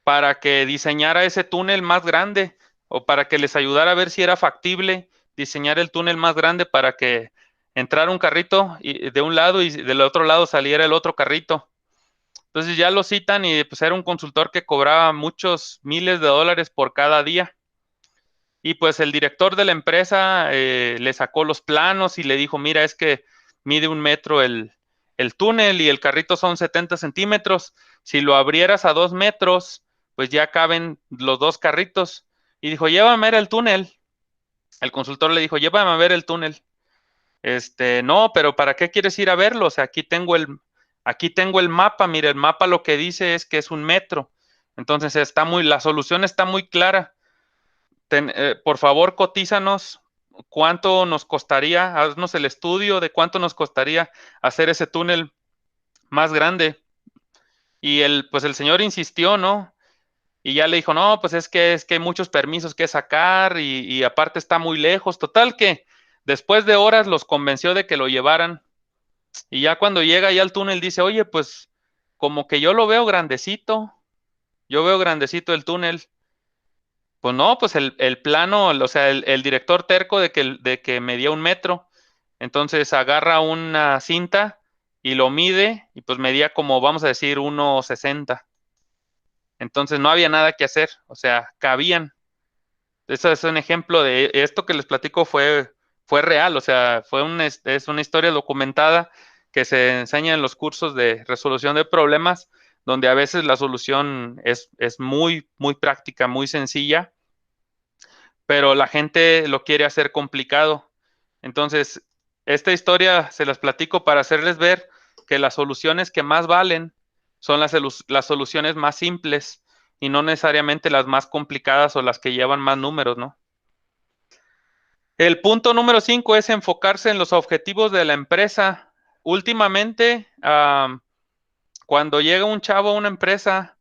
para que diseñara ese túnel más grande, o para que les ayudara a ver si era factible diseñar el túnel más grande para que entrara un carrito de un lado y del otro lado saliera el otro carrito. Entonces ya lo citan y pues era un consultor que cobraba muchos miles de dólares por cada día. Y pues el director de la empresa le sacó los planos y le dijo, mira, es que mide 1 metro el túnel y el carrito son 70 centímetros. Si lo abrieras a 2 metros, pues ya caben los 2 carritos. Y dijo, llévame a ver el túnel. El consultor le dijo, llévame a ver el túnel. No, pero ¿para qué quieres ir a verlo? O sea, aquí tengo el mapa. Mira, el mapa lo que dice es que es 1 metro. Entonces la solución está muy clara. Por favor, cotízanos cuánto nos costaría, haznos el estudio de cuánto nos costaría hacer ese túnel más grande. Y pues el señor insistió, ¿no? Y ya le dijo, no, pues es que hay muchos permisos que sacar y aparte está muy lejos. Total que después de horas los convenció de que lo llevaran. Y ya cuando llega ya al túnel dice, oye, pues como que yo lo veo grandecito. Yo veo grandecito el túnel. Pues no, pues el plano, o sea, el director terco de que medía 1 metro. Entonces agarra una cinta y lo mide y pues medía como, vamos a decir, 1.60. Entonces no había nada que hacer, o sea, cabían. Eso es un ejemplo de esto que les platico fue real, o sea, es una historia documentada que se enseña en los cursos de resolución de problemas, donde a veces la solución es muy, muy práctica, muy sencilla, pero la gente lo quiere hacer complicado. Entonces, esta historia se las platico para hacerles ver que las soluciones que más valen son las soluciones más simples y no necesariamente las más complicadas o las que llevan más números, ¿no? El punto número 5 es enfocarse en los objetivos de la empresa. Últimamente, cuando llega un chavo a una empresa,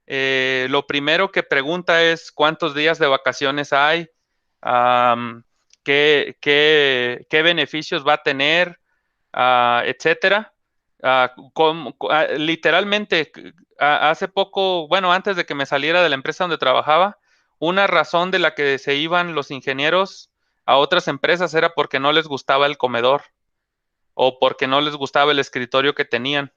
lo primero que pregunta es cuántos días de vacaciones hay, qué beneficios va a tener, etcétera. Literalmente, hace poco, bueno, antes de que me saliera de la empresa donde trabajaba, una razón de la que se iban los ingenieros a otras empresas era porque no les gustaba el comedor o porque no les gustaba el escritorio que tenían.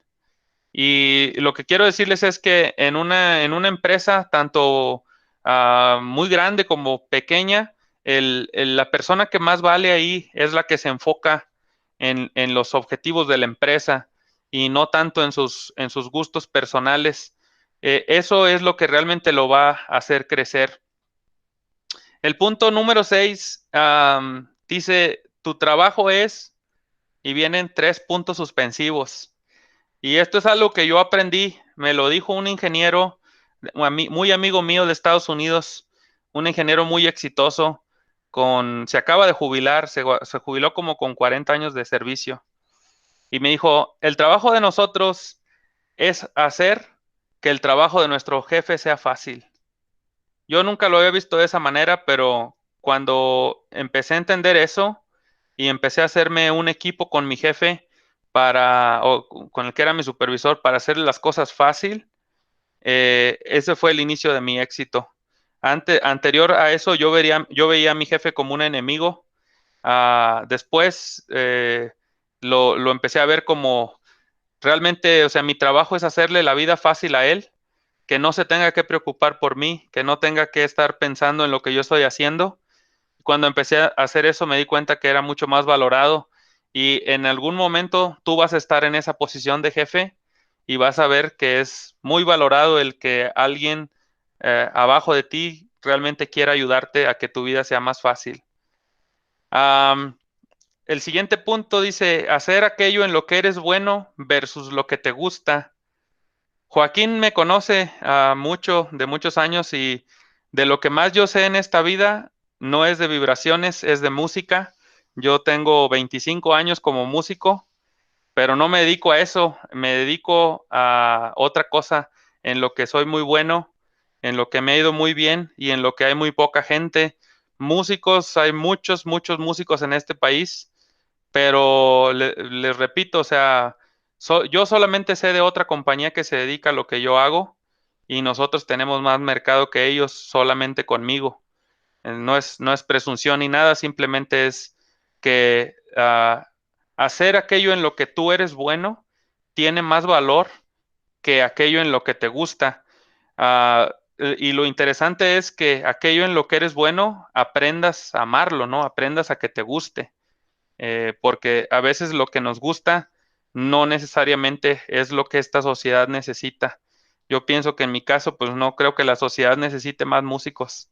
Y lo que quiero decirles es que en una empresa, tanto muy grande como pequeña, la persona que más vale ahí es la que se enfoca en los objetivos de la empresa y no tanto en sus gustos personales. Eso es lo que realmente lo va a hacer crecer. El punto número 6 dice, tu trabajo es, y vienen 3 puntos suspensivos. Y esto es algo que yo aprendí, me lo dijo un ingeniero muy amigo mío de Estados Unidos, un ingeniero muy exitoso, se acaba de jubilar, se jubiló como con 40 años de servicio. Y me dijo, el trabajo de nosotros es hacer que el trabajo de nuestro jefe sea fácil. Yo nunca lo había visto de esa manera, pero cuando empecé a entender eso y empecé a hacerme un equipo con mi jefe o con el que era mi supervisor para hacer las cosas fácil, ese fue el inicio de mi éxito. Anterior a eso, yo veía a mi jefe como un enemigo. Después lo empecé a ver como realmente, o sea, mi trabajo es hacerle la vida fácil a él, que no se tenga que preocupar por mí, que no tenga que estar pensando en lo que yo estoy haciendo. Cuando empecé a hacer eso, me di cuenta que era mucho más valorado y en algún momento tú vas a estar en esa posición de jefe y vas a ver que es muy valorado el que alguien abajo de ti realmente quiera ayudarte a que tu vida sea más fácil. El siguiente punto dice, hacer aquello en lo que eres bueno versus lo que te gusta. Joaquín me conoce mucho, de muchos años, y de lo que más yo sé en esta vida no es de vibraciones, es de música. Yo tengo 25 años como músico, pero no me dedico a eso, me dedico a otra cosa en lo que soy muy bueno, en lo que me ha ido muy bien y en lo que hay muy poca gente. Músicos, hay muchos, muchos músicos en este país, pero les repito, o sea, yo solamente sé de otra compañía que se dedica a lo que yo hago y nosotros tenemos más mercado que ellos solamente conmigo. No es presunción ni nada, simplemente es que hacer aquello en lo que tú eres bueno tiene más valor que aquello en lo que te gusta. Y lo interesante es que aquello en lo que eres bueno, aprendas a amarlo, ¿no? Aprendas a que te guste. Porque a veces lo que nos gusta no necesariamente es lo que esta sociedad necesita. Yo pienso que en mi caso, pues no creo que la sociedad necesite más músicos.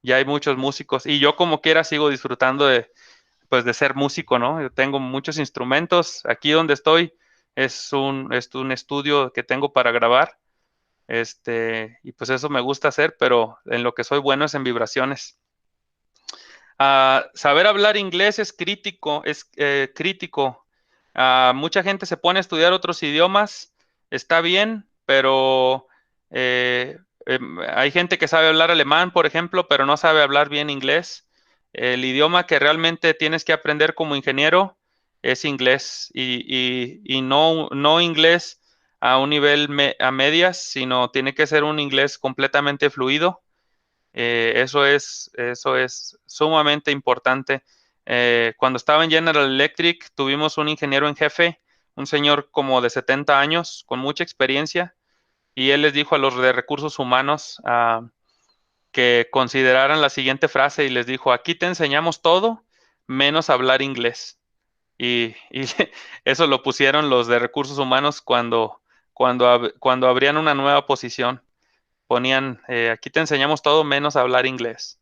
Ya hay muchos músicos y yo como quiera sigo disfrutando pues de ser músico, ¿no? Yo tengo muchos instrumentos. Aquí donde estoy es un estudio que tengo para grabar. Y pues eso me gusta hacer, pero en lo que soy bueno es en vibraciones. Saber hablar inglés es crítico, crítico. Mucha gente se pone a estudiar otros idiomas, está bien, pero hay gente que sabe hablar alemán, por ejemplo, pero no sabe hablar bien inglés. El idioma que realmente tienes que aprender como ingeniero es inglés y no inglés a un nivel a medias, sino tiene que ser un inglés completamente fluido. Eso es sumamente importante. Cuando estaba en General Electric, tuvimos un ingeniero en jefe, un señor como de 70 años, con mucha experiencia, y él les dijo a los de recursos humanos que consideraran la siguiente frase y les dijo, aquí te enseñamos todo, menos hablar inglés. Y eso lo pusieron los de recursos humanos cuando abrían una nueva posición. Ponían, aquí te enseñamos todo menos hablar inglés.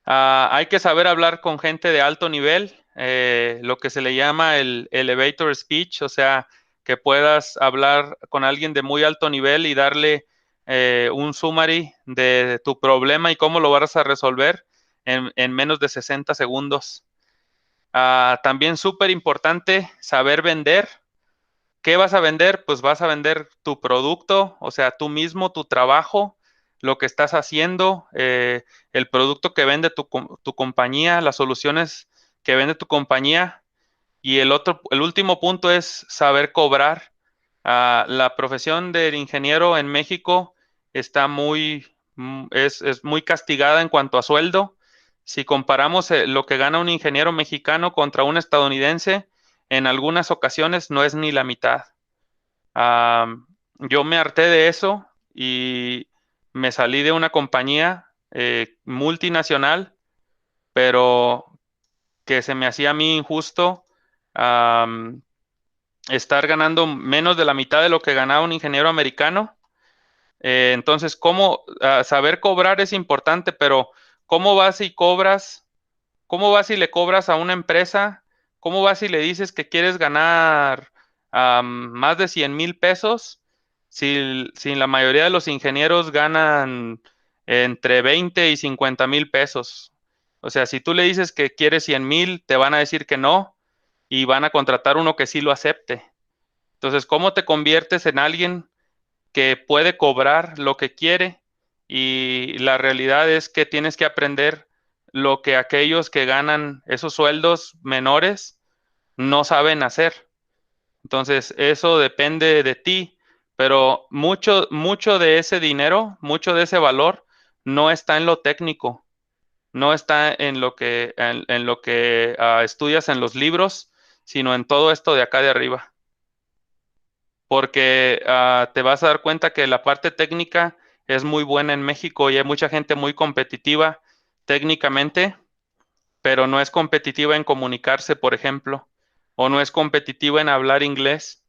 Hay que saber hablar con gente de alto nivel, lo que se le llama el elevator speech, o sea, que puedas hablar con alguien de muy alto nivel y darle un summary de tu problema y cómo lo vas a resolver en menos de 60 segundos. También súper importante saber vender. ¿Qué vas a vender? Pues vas a vender tu producto, o sea, tú mismo, tu trabajo, lo que estás haciendo, el producto que vende tu compañía, las soluciones que vende tu compañía. Y el último punto es saber cobrar. La profesión del ingeniero en México está es muy castigada en cuanto a sueldo. Si comparamos lo que gana un ingeniero mexicano contra un estadounidense, en algunas ocasiones no es ni la mitad. Yo me harté de eso y me salí de una compañía multinacional, pero que se me hacía a mí injusto estar ganando menos de la mitad de lo que ganaba un ingeniero americano. Entonces, saber cobrar es importante, pero ¿cómo vas y cobras? ¿Cómo vas y le cobras a una empresa? ¿Cómo vas y le dices que quieres ganar más de 100,000 pesos si la mayoría de los ingenieros ganan entre 20 y 50,000 pesos? O sea, si tú le dices que quieres 100,000, te van a decir que no y van a contratar uno que sí lo acepte. Entonces, ¿cómo te conviertes en alguien que puede cobrar lo que quiere? Y la realidad es que tienes que aprender lo que aquellos que ganan esos sueldos menores no saben hacer. Entonces, eso depende de ti, pero mucho de ese dinero, mucho de ese valor no está en lo técnico, no está en lo que, estudias en los libros, sino en todo esto de acá de arriba. Porque te vas a dar cuenta que la parte técnica es muy buena en México y hay mucha gente muy competitiva técnicamente, pero no es competitiva en comunicarse, por ejemplo, o no es competitiva en hablar inglés,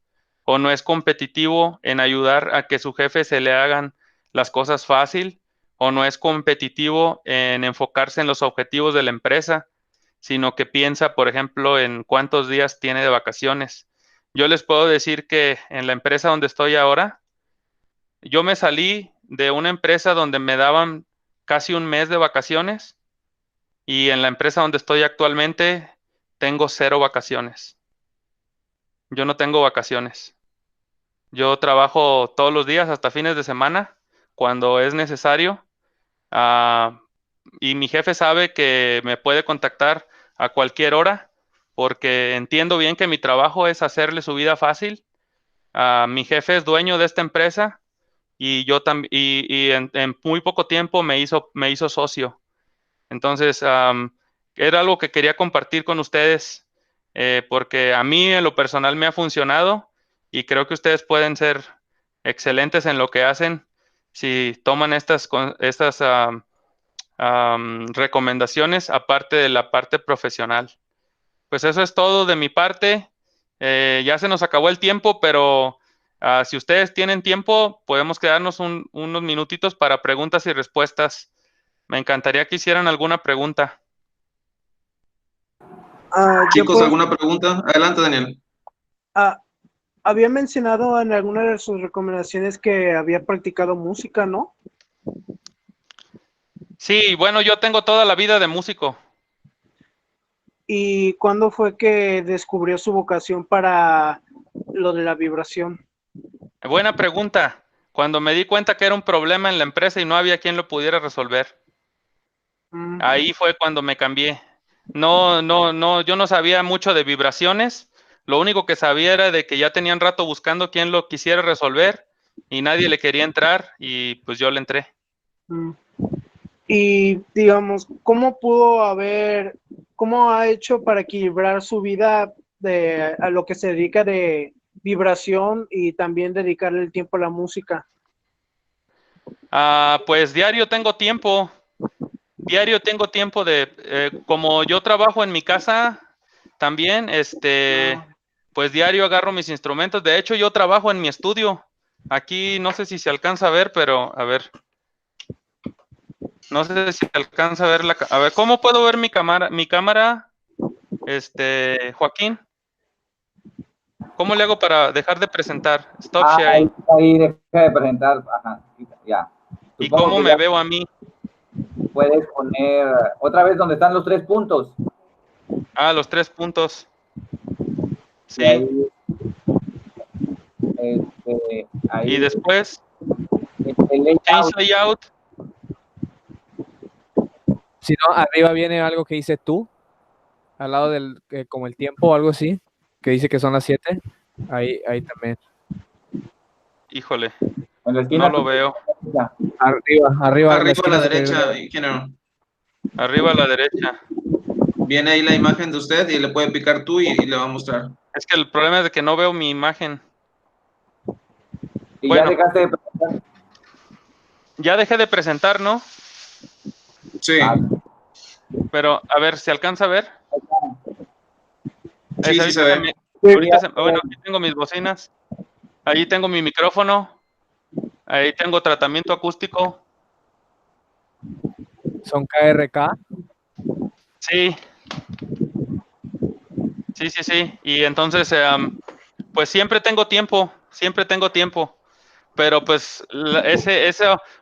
o no es competitivo en ayudar a que su jefe se le hagan las cosas fácil, o no es competitivo en enfocarse en los objetivos de la empresa, sino que piensa, por ejemplo, en cuántos días tiene de vacaciones. Yo les puedo decir que en la empresa donde estoy ahora, yo me salí de una empresa donde me daban casi un mes de vacaciones y en la empresa donde estoy actualmente tengo 0 vacaciones. Yo no tengo vacaciones. Yo trabajo todos los días hasta fines de semana cuando es necesario. Y mi jefe sabe que me puede contactar a cualquier hora porque entiendo bien que mi trabajo es hacerle su vida fácil. Mi jefe es dueño de esta empresa y yo también y en muy poco tiempo me hizo socio. Entonces, era algo que quería compartir con ustedes porque a mí en lo personal me ha funcionado y creo que ustedes pueden ser excelentes en lo que hacen si toman estas recomendaciones aparte de la parte profesional. Pues eso es todo de mi parte. Ya se nos acabó el tiempo, pero si ustedes tienen tiempo, podemos quedarnos unos minutitos para preguntas y respuestas. Me encantaría que hicieran alguna pregunta. Chicos, ¿alguna pregunta? Adelante, Daniel. Había mencionado en alguna de sus recomendaciones que había practicado música, ¿no? Sí, bueno, yo tengo toda la vida de músico. ¿Y cuándo fue que descubrió su vocación para lo de la vibración? Buena pregunta. Cuando me di cuenta que era un problema en la empresa y no había quien lo pudiera resolver. Ahí fue cuando me cambié. No, yo no sabía mucho de vibraciones. Lo único que sabía era de que ya tenían rato buscando quien lo quisiera resolver y nadie le quería entrar y pues yo le entré. Y digamos, ¿cómo ha hecho para equilibrar su vida a lo que se dedica de vibración y también dedicarle el tiempo a la música? Pues diario tengo tiempo. Diario tengo tiempo como yo trabajo en mi casa también, pues diario agarro mis instrumentos. De hecho, yo trabajo en mi estudio. Aquí no sé si se alcanza a ver, pero a ver. No sé si se alcanza a ver a ver, ¿cómo puedo ver mi cámara, Joaquín? ¿Cómo le hago para dejar de presentar? Stop sharing. Ahí deja de presentar. Ajá, ya. ¿Y cómo me veo a mí? Puedes poner otra vez donde están los 3 puntos. Los 3 puntos. Sí. Ahí, y después, layout. change layout. Si no, arriba viene algo que dice tú, al lado del, como el tiempo o algo así, que dice que son las 7. Ahí también. Híjole, en la esquina, no lo veo. Arriba a la derecha, ingeniero. Arriba a la derecha. Viene ahí la imagen de usted y le puede picar tú y le va a mostrar. Es que el problema es de que no veo mi imagen. Y Bueno. ya dejaste de presentar. Ya dejé de presentar, ¿no? Sí, Pero, a ver, ¿se alcanza a ver? sí, sí Ahorita se ve. bueno, aquí tengo mis bocinas. Ahí tengo mi micrófono. Ahí tengo tratamiento acústico. Son KRK. Sí, sí. Y entonces, pues siempre tengo tiempo. Pero pues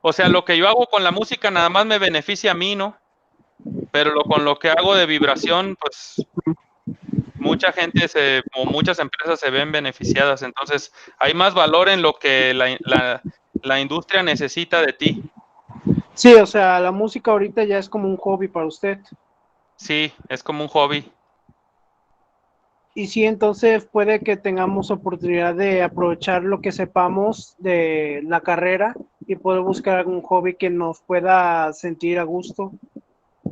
o sea, lo que yo hago con la música nada más me beneficia a mí, ¿no? Pero con lo que hago de vibración, pues mucha gente o muchas empresas se ven beneficiadas. Entonces, hay más valor en lo que la industria necesita de ti. Sí, o sea, la música ahorita ya es como un hobby para usted. Sí, es como un hobby. Y sí, entonces puede que tengamos oportunidad de aprovechar lo que sepamos de la carrera y poder buscar algún hobby que nos pueda sentir a gusto.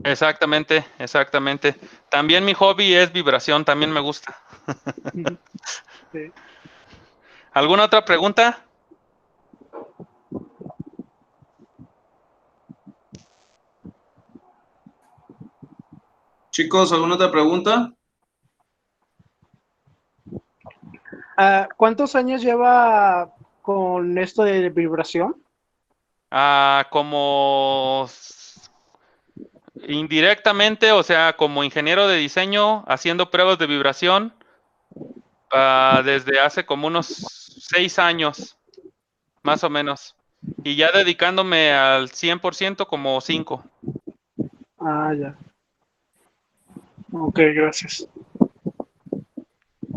Exactamente. También mi hobby es vibración, también me gusta. Sí. ¿Alguna otra pregunta? Chicos, ¿alguna otra pregunta? ¿Cuántos años lleva con esto de vibración? Como indirectamente, o sea, como ingeniero de diseño, haciendo pruebas de vibración, desde hace como unos 6 años, más o menos. Y ya dedicándome al 100% como 5. Ya. Ok, gracias.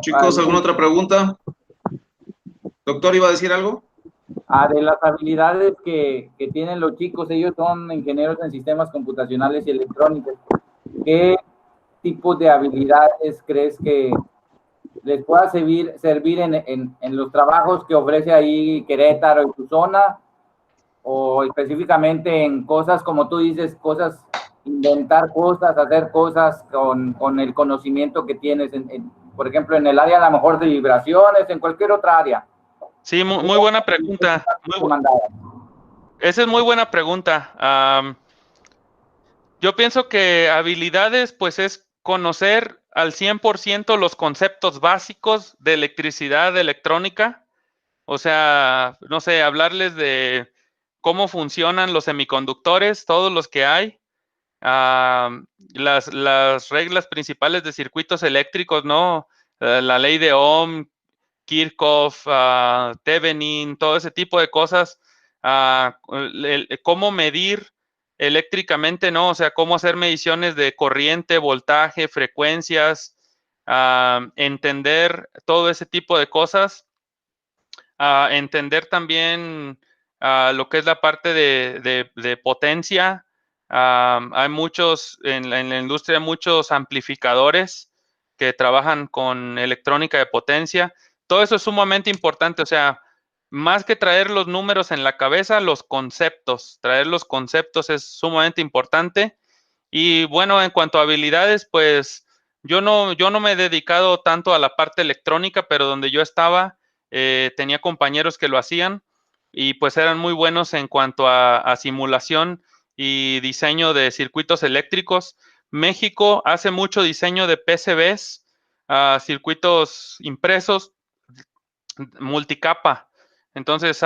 Chicos, ¿alguna otra pregunta? Doctor, ¿iba a decir algo? De las habilidades que tienen los chicos, ellos son ingenieros en sistemas computacionales y electrónicos. ¿Qué tipo de habilidades crees que les pueda servir en los trabajos que ofrece ahí Querétaro y tu zona? O específicamente en cosas, como tú dices, cosas, inventar cosas, hacer cosas con el conocimiento que tienes, por ejemplo, en el área a lo mejor de vibraciones, en cualquier otra área. Sí, muy buena pregunta. Esa es muy buena pregunta. Yo pienso que habilidades, pues es conocer al 100% los conceptos básicos de electricidad, de electrónica. O sea, no sé, hablarles de cómo funcionan los semiconductores, todos los que hay, las reglas principales de circuitos eléctricos, ¿no? La ley de Ohm, Kirchhoff, Thevenin, todo ese tipo de cosas, cómo medir eléctricamente, ¿no? O sea, cómo hacer mediciones de corriente, voltaje, frecuencias, entender todo ese tipo de cosas, entender también lo que es la parte de potencia. Hay muchos, en la industria, muchos amplificadores que trabajan con electrónica de potencia. Todo eso es sumamente importante, o sea, más que traer los números en la cabeza, los conceptos, traer los conceptos es sumamente importante. Y bueno, en cuanto a habilidades, pues yo no me he dedicado tanto a la parte electrónica, pero donde yo estaba, tenía compañeros que lo hacían y pues eran muy buenos en cuanto a simulación y diseño de circuitos eléctricos. México hace mucho diseño de PCBs, circuitos impresos, multicapa. Entonces,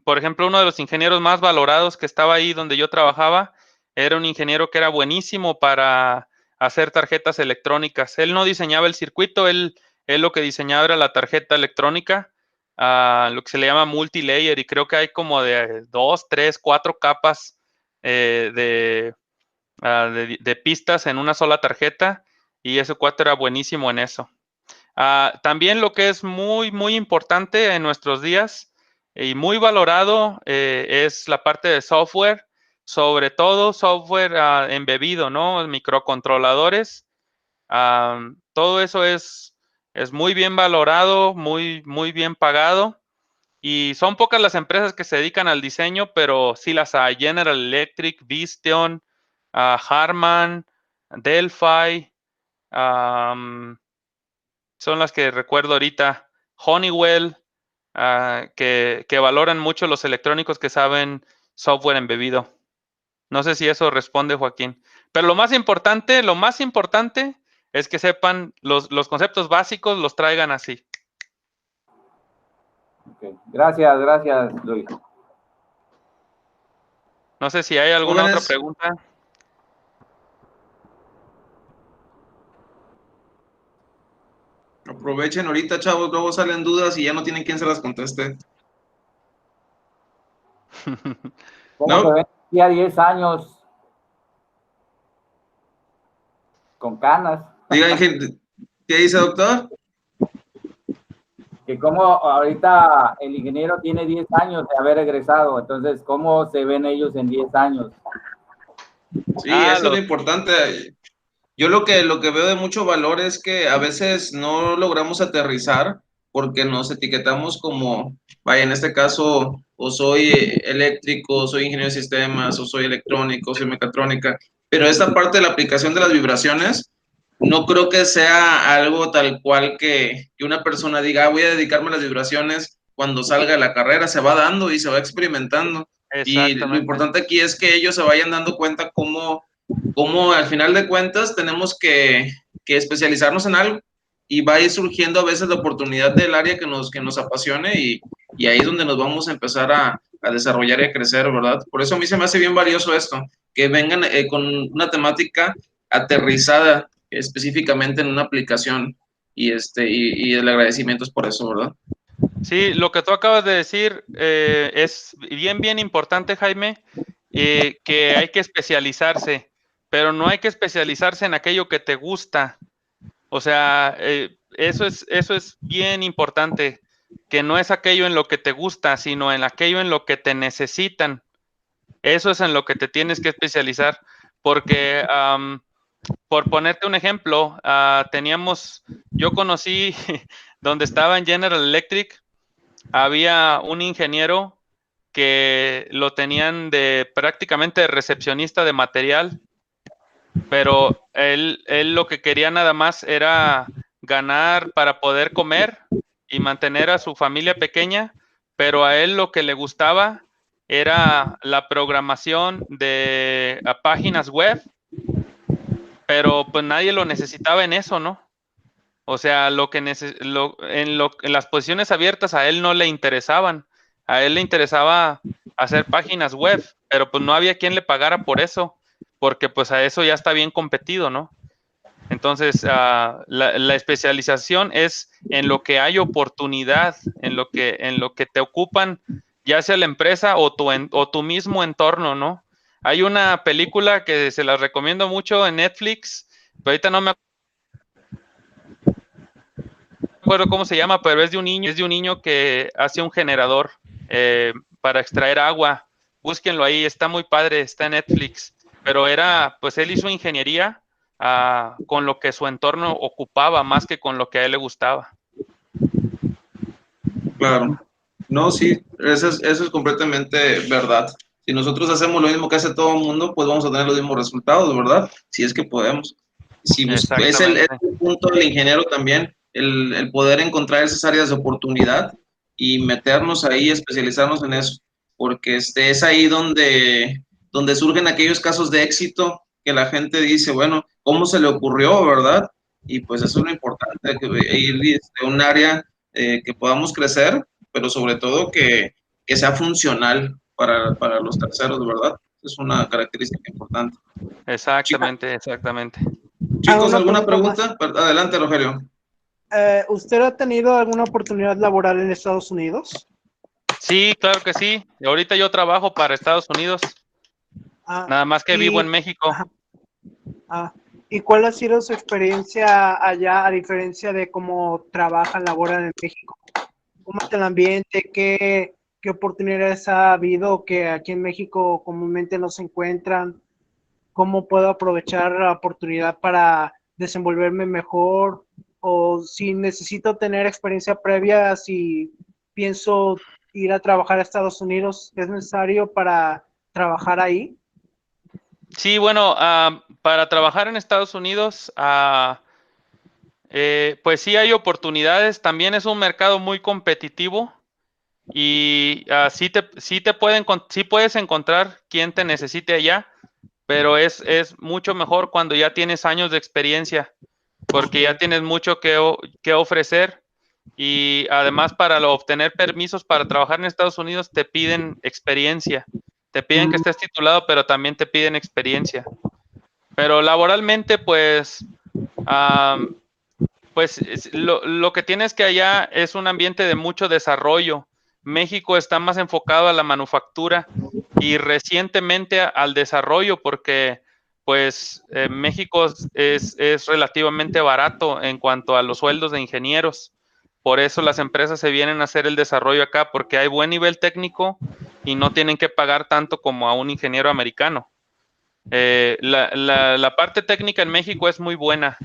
por ejemplo, uno de los ingenieros más valorados que estaba ahí donde yo trabajaba era un ingeniero que era buenísimo para hacer tarjetas electrónicas. Él no diseñaba el circuito, él lo que diseñaba era la tarjeta electrónica, lo que se le llama multilayer, y creo que hay como de 2, 3, 4 capas de pistas en una sola tarjeta, y ese cuate era buenísimo en eso. También lo que es muy importante en nuestros días y muy valorado es la parte de software, sobre todo software embebido, ¿no? Microcontroladores. Todo eso es muy bien valorado, muy bien pagado. Y son pocas las empresas que se dedican al diseño, pero sí las hay. General Electric, Visteon, Harman, Delphi, son las que recuerdo ahorita. Honeywell, que valoran mucho los electrónicos que saben software embebido. No sé si eso responde, Joaquín. Pero lo más importante es que sepan los conceptos básicos, los traigan así. Okay. Gracias, Luis. No sé si hay alguna Jóvenes, otra pregunta. aprovechen ahorita, chavos, luego salen dudas y ya no tienen quien se las conteste. ¿Cómo ¿No? se ven aquí a 10 años con canas? Digan, ¿qué dice, doctor? Que como ahorita el ingeniero tiene 10 años de haber egresado, entonces, ¿cómo se ven ellos en 10 años? Sí, eso es lo importante. Yo lo que veo de mucho valor es que a veces no logramos aterrizar porque nos etiquetamos como, vaya, en este caso, o soy eléctrico, soy ingeniero de sistemas, o soy electrónico, soy mecatrónica, pero esta parte de la aplicación de las vibraciones, no creo que sea algo tal cual que una persona diga, voy a dedicarme a las vibraciones cuando salga de la carrera, se va dando y se va experimentando. Y lo importante aquí es que ellos se vayan dando cuenta cómo al final de cuentas tenemos que especializarnos en algo y va a ir surgiendo a veces la oportunidad del área que nos apasione y ahí es donde nos vamos a empezar a desarrollar y a crecer, ¿verdad? Por eso a mí se me hace bien valioso esto, que vengan con una temática aterrizada específicamente en una aplicación y el agradecimiento es por eso, ¿verdad? Sí, lo que tú acabas de decir es bien importante, Jaime, que hay que especializarse, pero no hay que especializarse en aquello que te gusta. O sea, eso es bien importante, que no es aquello en lo que te gusta, sino en aquello en lo que te necesitan. Eso es en lo que te tienes que especializar, porque por ponerte un ejemplo, yo conocí donde estaba en General Electric, había un ingeniero que lo tenían prácticamente de recepcionista de material, pero él lo que quería nada más era ganar para poder comer y mantener a su familia pequeña, pero a él lo que le gustaba era la programación de páginas web, pero pues nadie lo necesitaba en eso, ¿no? O sea, en las posiciones abiertas a él no le interesaban. A él le interesaba hacer páginas web, pero pues no había quien le pagara por eso, porque pues a eso ya está bien competido, ¿no? Entonces, la especialización es en lo que hay oportunidad, en lo que te ocupan, ya sea la empresa o tu mismo entorno, ¿no? Hay una película que se la recomiendo mucho en Netflix, pero ahorita no me acuerdo cómo se llama, pero es de un niño que hace un generador para extraer agua. Búsquenlo ahí, está muy padre, está en Netflix. Pero pues él hizo ingeniería con lo que su entorno ocupaba, más que con lo que a él le gustaba. Claro. No, sí, eso es completamente verdad. Si nosotros hacemos lo mismo que hace todo el mundo, pues vamos a tener los mismos resultados, ¿verdad? Si es que podemos. Es el punto del ingeniero también, el poder encontrar esas áreas de oportunidad y meternos ahí, especializarnos en eso, porque es ahí donde surgen aquellos casos de éxito que la gente dice, bueno, ¿cómo se le ocurrió, verdad? Y pues eso es lo importante, ir de un área que podamos crecer, pero sobre todo que sea funcional para los terceros, ¿verdad? Es una característica importante. Exactamente. Chicos, ¿alguna pregunta? Adelante, Rogelio. ¿Usted ha tenido alguna oportunidad laboral en Estados Unidos? Sí, claro que sí. Ahorita yo trabajo para Estados Unidos. Nada más que vivo en México. ¿Y cuál ha sido su experiencia allá, a diferencia de cómo trabajan, laboran en México? ¿Cómo está el ambiente? ¿Qué oportunidades ha habido que aquí en México comúnmente no se encuentran? ¿Cómo puedo aprovechar la oportunidad para desenvolverme mejor? O si necesito tener experiencia previa, si pienso ir a trabajar a Estados Unidos, ¿es necesario para trabajar ahí? Sí, bueno, para trabajar en Estados Unidos, pues sí hay oportunidades. También es un mercado muy competitivo. y sí puedes encontrar quien te necesite allá, pero es mucho mejor cuando ya tienes años de experiencia, porque ya tienes mucho que ofrecer, y además para obtener permisos para trabajar en Estados Unidos te piden experiencia, te piden que estés titulado, pero también te piden experiencia. Pero laboralmente, pues lo que tienes que allá es un ambiente de mucho desarrollo. México está más enfocado a la manufactura y recientemente al desarrollo, porque pues México es relativamente barato en cuanto a los sueldos de ingenieros. Por eso las empresas se vienen a hacer el desarrollo acá, porque hay buen nivel técnico y no tienen que pagar tanto como a un ingeniero americano. La parte técnica en México es muy buena.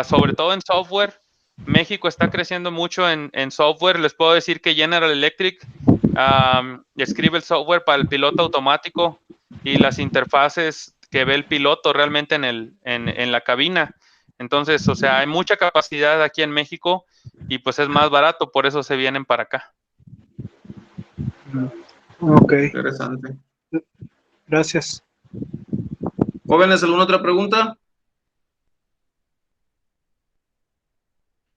Sobre todo en software. México está creciendo mucho en software. Les puedo decir que General Electric escribe el software para el piloto automático y las interfaces que ve el piloto realmente en la cabina. Entonces, o sea, hay mucha capacidad aquí en México y pues es más barato, por eso se vienen para acá. Ok. Interesante. Gracias. Jóvenes, ¿alguna otra pregunta?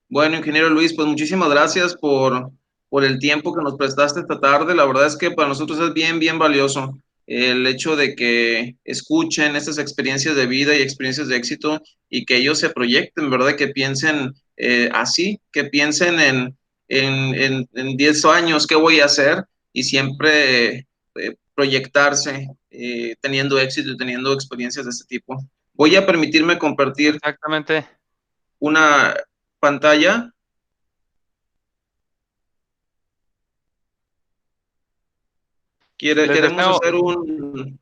Bueno, ingeniero Luis, pues muchísimas gracias por el tiempo que nos prestaste esta tarde. La verdad es que para nosotros es bien valioso el hecho de que escuchen estas experiencias de vida y experiencias de éxito y que ellos se proyecten, ¿verdad? Que piensen así, que piensen en 10 años, ¿qué voy a hacer? Y siempre proyectarse teniendo éxito y teniendo experiencias de este tipo. Voy a permitirme compartir Exactamente. una pantalla. Queremos hacer un...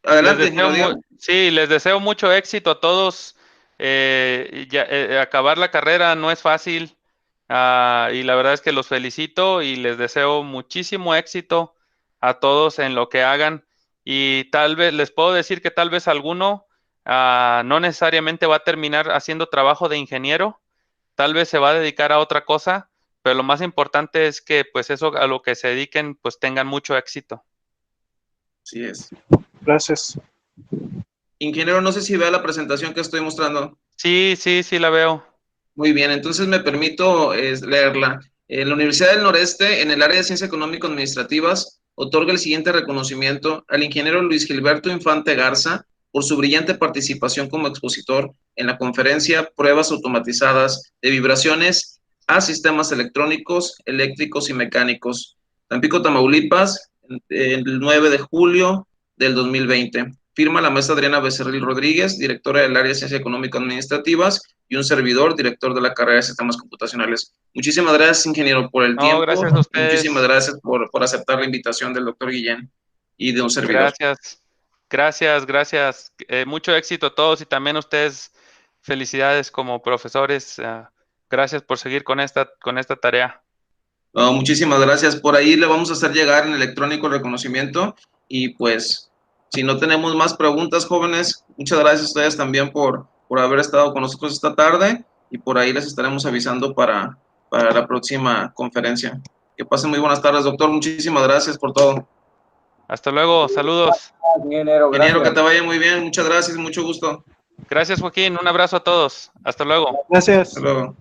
Adelante, ingeniero. Sí, les deseo mucho éxito a todos. Acabar la carrera no es fácil, y la verdad es que los felicito y les deseo muchísimo éxito a todos en lo que hagan. Y tal vez les puedo decir que tal vez alguno no necesariamente va a terminar haciendo trabajo de ingeniero, tal vez se va a dedicar a otra cosa, pero lo más importante es que pues eso a lo que se dediquen pues tengan mucho éxito. Así es. Gracias. Ingeniero, no sé si vea la presentación que estoy mostrando. Sí, la veo. Muy bien, entonces me permito leerla. En la Universidad del Noreste, en el área de Ciencias Económico-Administrativas, otorga el siguiente reconocimiento al ingeniero Luis Gilberto Infante Garza por su brillante participación como expositor en la conferencia Pruebas automatizadas de vibraciones a sistemas electrónicos, eléctricos y mecánicos, Tampico, Tamaulipas, el 9 de julio del 2020. Firma la maestra Adriana Becerril Rodríguez, directora del área de Ciencias Económico-Administrativas, y un servidor, director de la carrera de Sistemas Computacionales. Muchísimas gracias, ingeniero, por el tiempo. Gracias a ustedes. Muchísimas gracias por aceptar la invitación del doctor Guillén y de un servidor. Gracias. Mucho éxito a todos y también a ustedes. Felicidades como profesores. Gracias por seguir con esta tarea. Muchísimas gracias. Por ahí le vamos a hacer llegar en electrónico el reconocimiento y pues si no tenemos más preguntas, jóvenes, muchas gracias a ustedes también por haber estado con nosotros esta tarde y por ahí les estaremos avisando para la próxima conferencia. Que pasen muy buenas tardes, doctor. Muchísimas gracias por todo. Hasta luego. Saludos. Ingeniero, que te vaya muy bien. Muchas gracias. Mucho gusto. Gracias, Joaquín. Un abrazo a todos. Hasta luego. Gracias. Hasta luego.